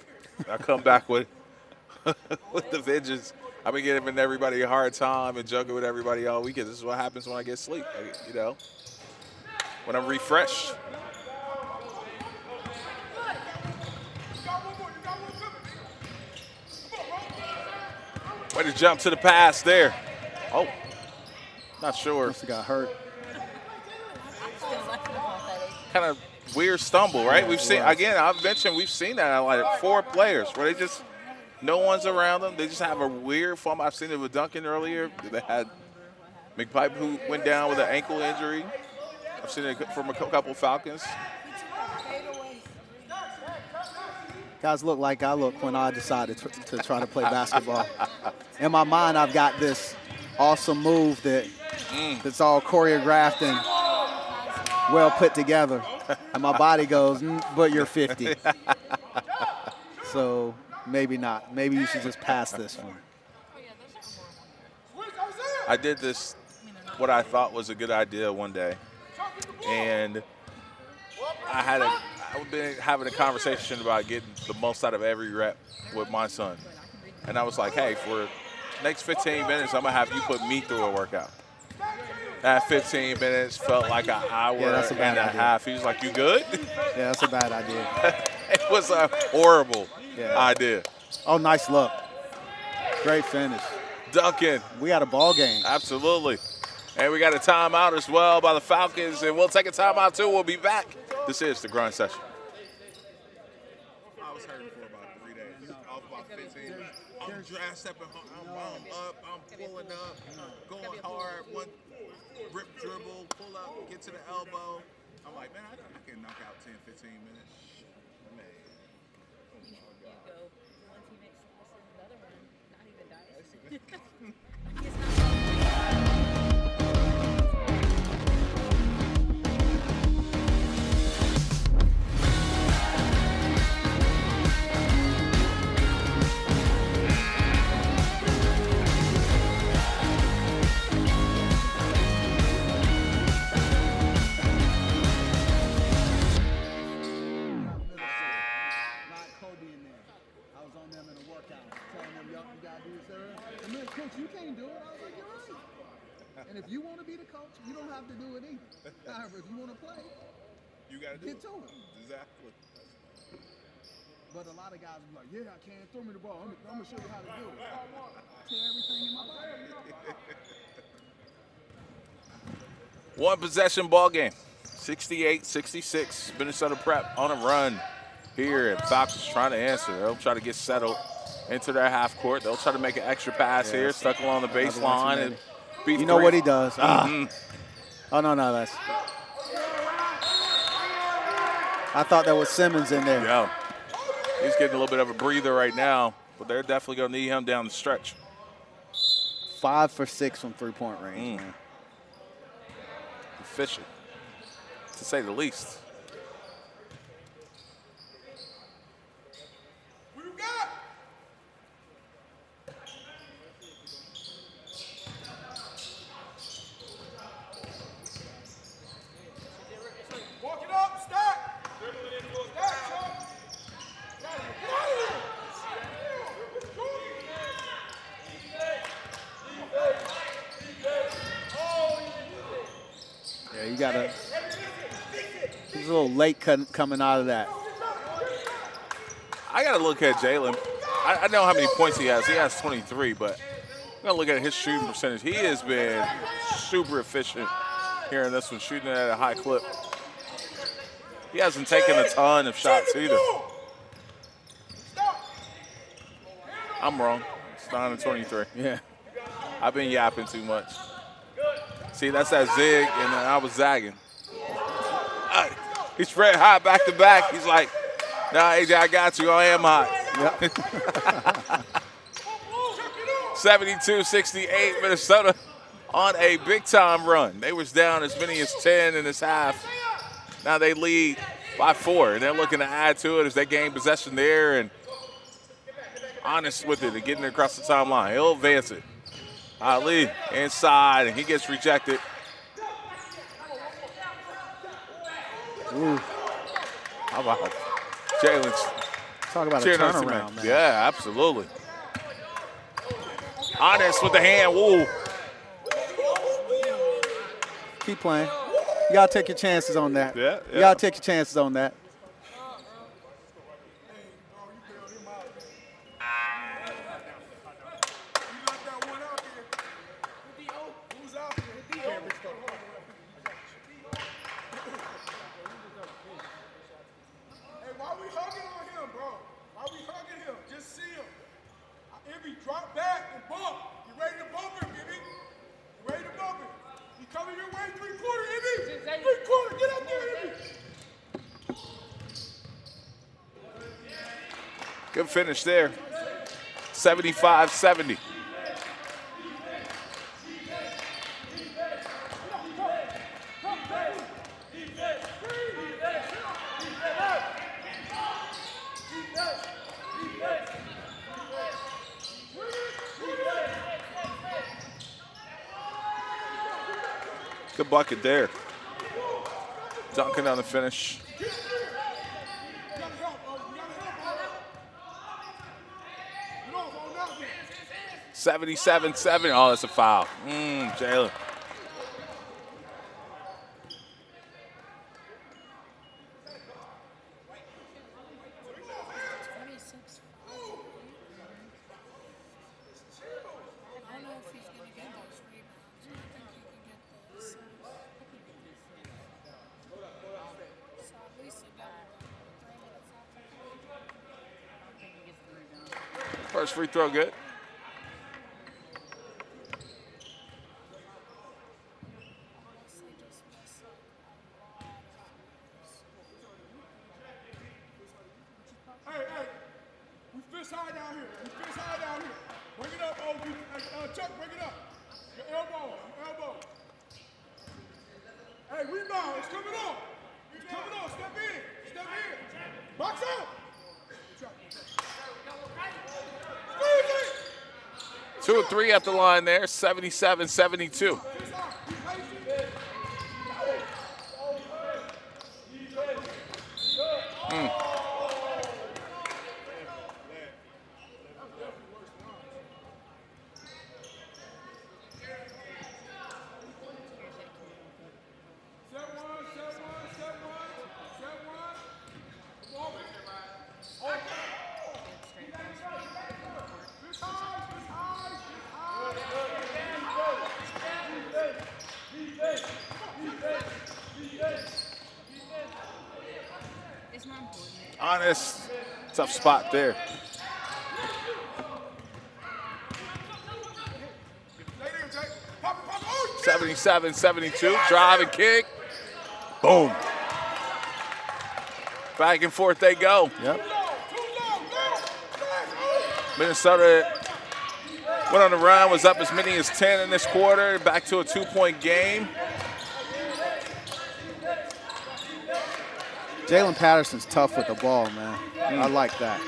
I come back with with the vengeance. I've been giving everybody a hard time and joking with everybody all weekend. This is what happens when I get sleep, you know, when I'm refreshed. Way to jump to the pass there. Oh, not sure. Must have got hurt. Kind of weird stumble, right? We've seen, again, I've mentioned we've seen that like 4 players where they just, no one's around them. They just have a weird fumble. I've seen it with Duncan earlier. They had McPipe who went down with an ankle injury. I've seen it from a couple Falcons. Guys look like I look when I decided to try to play basketball. In my mind, I've got this awesome move that's all choreographed and well put together. And my body goes, but you're 50. So maybe not. Maybe you should just pass this one. I did this, what I thought was a good idea one day. And I've been having a conversation about getting the most out of every rep with my son. And I was like, hey, for the next 15 minutes, I'm going to have you put me through a workout. That 15 minutes felt like an hour and a half. He was like, you good? Yeah, that's a bad idea. It was a horrible idea. Oh, nice look. Great finish. Duncan. We got a ball game. Absolutely. And we got a timeout as well by the Falcons, and we'll take a timeout too. We'll be back. This is the Grind Session. I was hurting for about 3 days. Off about 15. I'm dry stepping. I'm up. I'm pulling up. Going hard. One rip dribble, pull up, get to the elbow. I'm like, man, I can knock out 10, 15 minutes. Man. Oh my God. You go, one teammate slices, another one, not even dice. was like, you're right. And if you want to be the coach, you don't have to do it either. However, if you want to play, you got to get to it. Exactly. But a lot of guys will be like, yeah, I can't throw me the ball. I'm going to show you how to do it. Tear everything in my body. One possession ball game. 68-66. Minnesota Prep on a run here. And Falcons trying to answer. They'll try to get settled into their half court. They'll try to make an extra pass here, stuck along the baseline. And beat you know what he does. Mm-hmm. Oh, no, that's. I thought that was Simmons in there. Yeah. He's getting a little bit of a breather right now, but they're definitely going to need him down the stretch. 5 for 6 from three-point range, man. Efficient, to say the least. Walk it up, stack. Yeah, you got to. He's a little late coming out of that. I got to look at Jalen. I know how many points he has. He has 23, but I'm going to look at his shooting percentage. He has been super efficient here in this one, shooting at a high clip. He hasn't taken a ton of shots either. I'm wrong. It's 9-23. Yeah. I've been yapping too much. See, that's that zig, and then I was zagging. He spread high back to back. He's like, nah, AJ, I got you. I am hot. Yep. 72-68, Minnesota on a big-time run. They was down as many as 10 in this half. Now they lead by 4, and they're looking to add to it as they gain possession there and honest with it and getting it across the timeline. He'll advance it. Ali inside, and he gets rejected. Ooh. How about Jalen's talk about a turnaround, man. Yeah, absolutely. Honest with the hand. Woo. Keep playing. You got to take your chances on that. Yeah. You got to take your chances on that. Drop back and bump. You ready to bump him, Ibby? You ready to bump him? He coming your way, 3-quarter, Ibby. 3-quarter, get up there, Ibby. Good finish there. 75-70. Good bucket there. Dunking on the finish. $77-70. Oh, that's a foul. Jalen. First free throw good. Hey, we fish high down here. Bring it up, Chuck, bring it up. Your elbow. Hey, rebound, it's coming on. Step in. Box out. 2 or 3 at the line there, 77-72. Honest, tough spot there. 77-72, drive and kick. Boom. Back and forth they go. Yep. Minnesota went on the run, was up as many as 10 in this quarter, back to a 2-point game. Jalen Patterson's tough with the ball, man. I like that.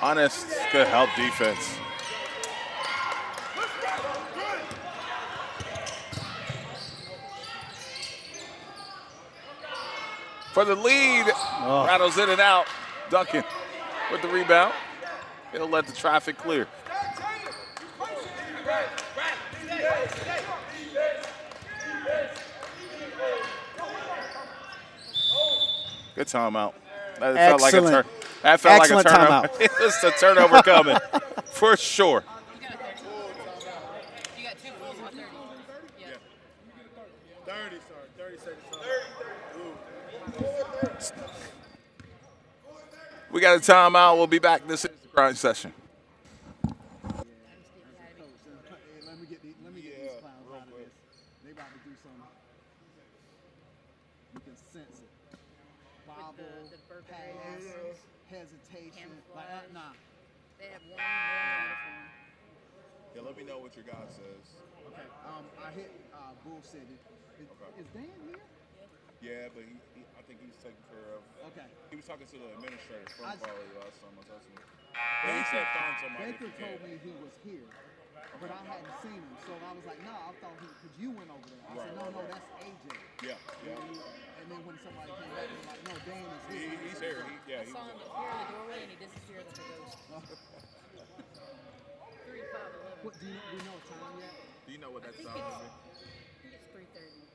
Honest, good help defense. For the lead, rattles in and out. Duncan with the rebound. He'll let the traffic clear. Good timeout. That felt like a turn. That felt like a turnover. It was a turnover coming, for sure. You got 2 fouls on 30. Yeah. 30, sorry. 30 seconds. We got a timeout. We'll be back. This is the grind session. Let me get these clowns out of this. They about to do something. You can sense it. Bobble, pass, hesitation. Like, nah. They have one uniform. Yeah, let me know what your guy says. Okay. I hit Bull City. Is Dan here? Yeah, but I think he's taken care of. Okay. He was talking to the administrator from Volley last time I talked to him. He said find somebody. Baker told me he was here, but I hadn't seen him. So I was like, no, I thought because you went over there. I said, no, that's AJ. Yeah. And then when somebody came back, they were like, no, Dan is here. He's here. I saw him appear in the doorway and he disappeared like a ghost. 3, 5, 11. What, do you know a time yet? Do you know what that time is? I think it's 3:30.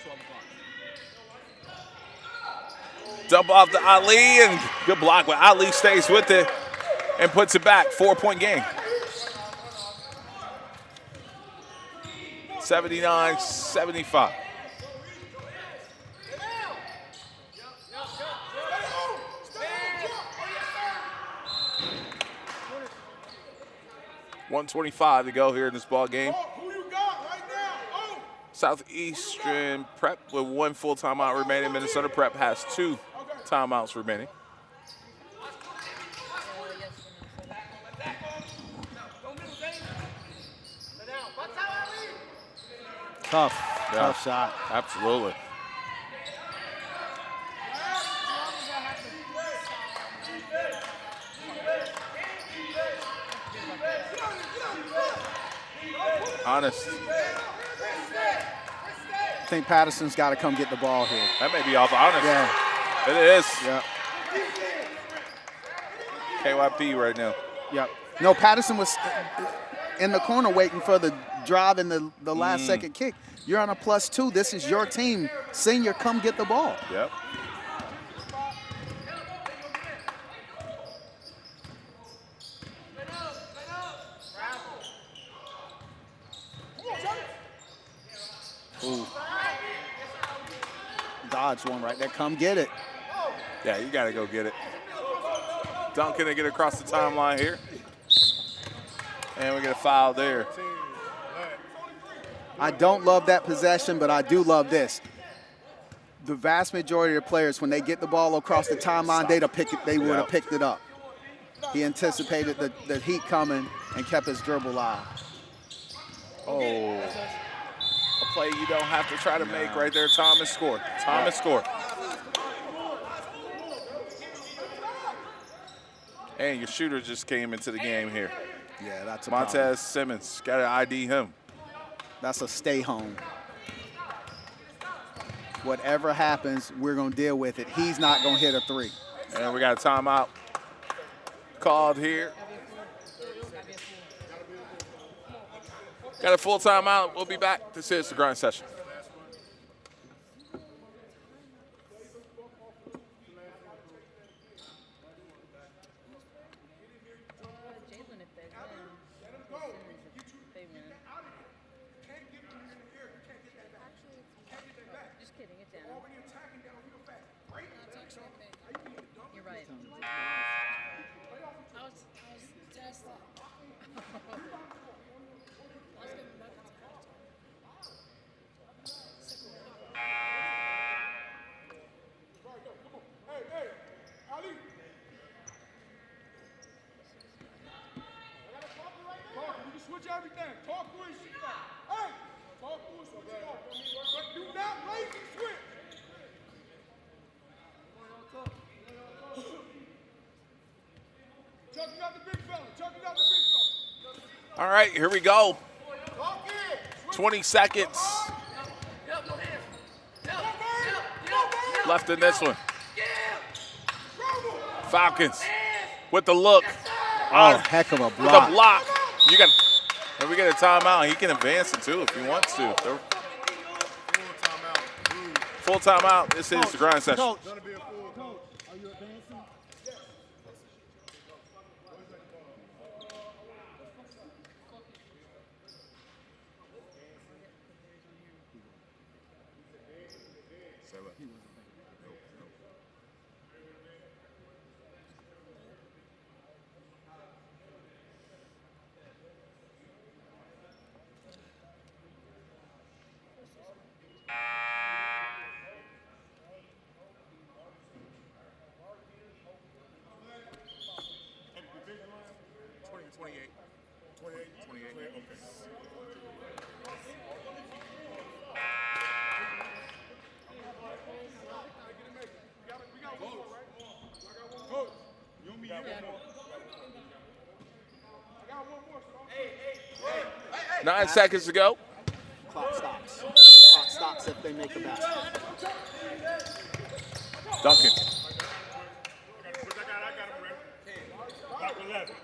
12 o'clock. Dump off to Ali, and good block, but Ali stays with it and puts it back. 4-point game. 79-75. $125 to go here in this ball game. Southeastern Prep with 1 full timeout remaining. Minnesota Prep has 2 timeouts remaining. Tough shot. Absolutely. Honest. I think Patterson's got to come get the ball here. That may be off Honest. Yeah. It is. Yeah. KYP right now. Yep. No, Patterson was in the corner waiting for the drive in the last second kick. You're on a +2. This is your team. Senior, come get the ball. Yep. Ooh. Dodge one right there. Come get it. Yeah, you got to go get it. Duncan to get across the timeline here. And we get a foul there. I don't love that possession, but I do love this. The vast majority of the players, when they get the ball across the timeline, they would have picked it up. He anticipated the heat coming and kept his dribble alive. Oh. A play you don't have to try to make right there. Thomas scored. Thomas scored. And your shooter just came into the game here. Yeah, that's a Montez problem. Simmons. Got to ID him. That's a stay home. Whatever happens, we're going to deal with it. He's not going to hit a 3. And we got a timeout called here. Got a full timeout. We'll be back. This is the grind session. Jalen, if they win. Just kidding, it's down. You're right. I was testing. Switch everything. Talk through and shit. Hey! Talk through and switch it off. But do not lazy switch. Chucking out the big fella. Chucking out the big fella. All right, here we go. 20 seconds left in this one. Falcons with the look. Oh, heck of a block. With a block. You can. If we get a timeout, he can advance it too if he wants to. Full timeout. This is the grind session. Coach, are you advancing? Hey, 9 seconds to go. Clock stops. Clock stops if they make a basket. Duncan. Block 11.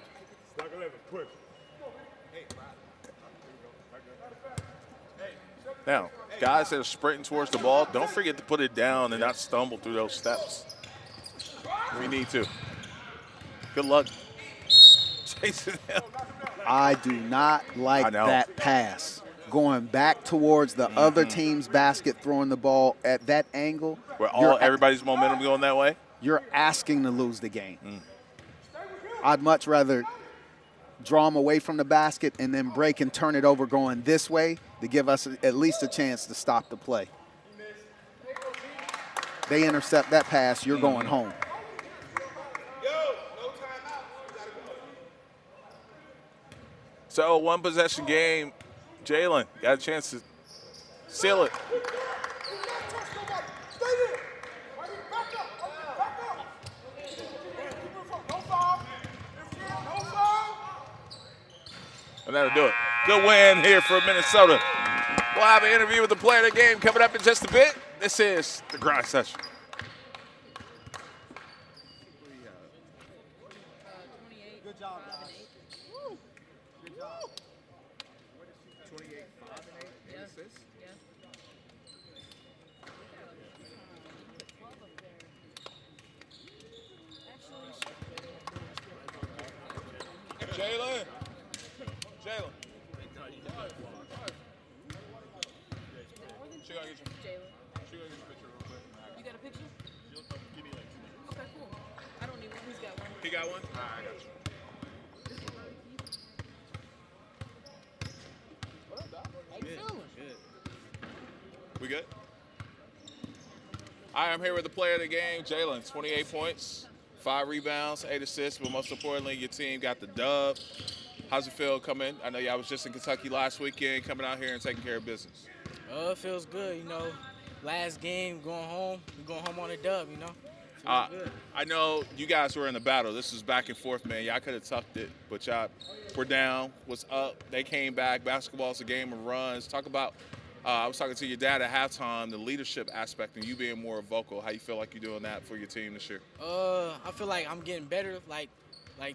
Block 11. Quick. Now, guys that are sprinting towards the ball, don't forget to put it down and not stumble through those steps. We need to. Good luck chasing him. I do not like that pass. Going back towards the other team's basket, throwing the ball at that angle. Where everybody's momentum going that way? You're asking to lose the game. I'd much rather draw them away from the basket and then break and turn it over going this way to give us at least a chance to stop the play. They intercept that pass, you're going home. So, one possession game. Jalen got a chance to seal it. And that'll do it. Good win here for Minnesota. We'll have an interview with the player of the game coming up in just a bit. This is the grind session. Good job, guys. Good job. 28, 5, and 8 assists. Jalen. Jalen. She gonna get your picture real quick. You got a picture? Okay, cool. I don't need one. Who's got one? He got one? All right, I got you. How you feeling? We good? All right, I'm here with the player of the game, Jalen. 28 points, 5 rebounds, 8 assists, but most importantly, your team got the dub. How's it feel coming? I know y'all was just in Kentucky last weekend, coming out here and taking care of business. It feels good, you know. Last game, going home. We're going home on a dub, you know. Feels good. I know you guys were in the battle. This was back and forth, man. Y'all could have tucked it, but y'all were down, was up. They came back. Basketball's a game of runs. Talk about, I was talking to your dad at halftime, the leadership aspect and you being more vocal. How you feel like you're doing that for your team this year? I feel like I'm getting better. Like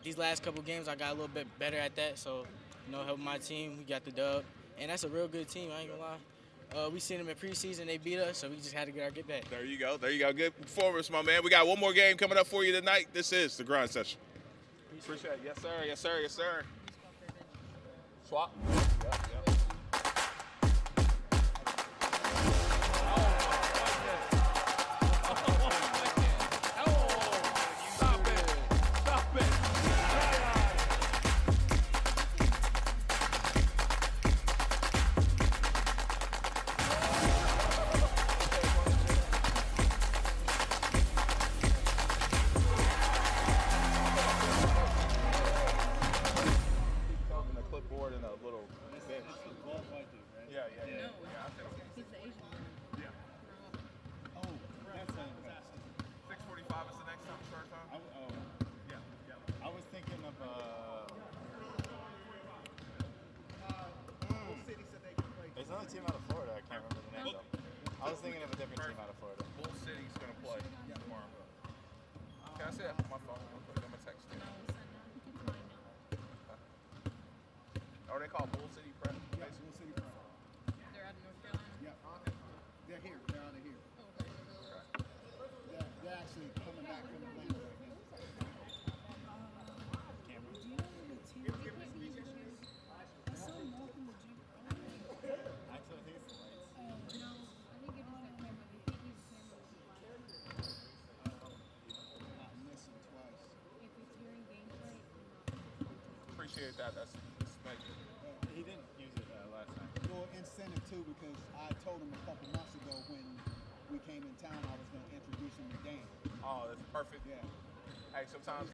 these last couple games, I got a little bit better at that. So, you know, helping my team, we got the dub. and that's a real good team. I ain't gonna lie. We seen them in preseason. They beat us, so we just had to get our get back. There you go. There you go. Good performance, my man. We got one more game coming up for you tonight. This is the grind session. Appreciate it. Yes, sir. Yes, sir. Yes, sir. Swap. Yep, yep. Team out of Florida. I can't remember the name though. I was thinking of a different team out of Florida. Bull City's gonna play tomorrow. Can I say that from my phone? Real quick? I'm gonna text you. Are they called Bull City Prep? Yeah, Bull City Prep. They're out of North Carolina? Yeah. They're here. They're out of here. They're actually coming back from Atlanta right now. Appreciate that. That's major. He didn't use it last time. Well, incentive too, because I told him a couple months ago when we came in town I was going to introduce him to game. Oh, that's perfect. Yeah. Hey, sometimes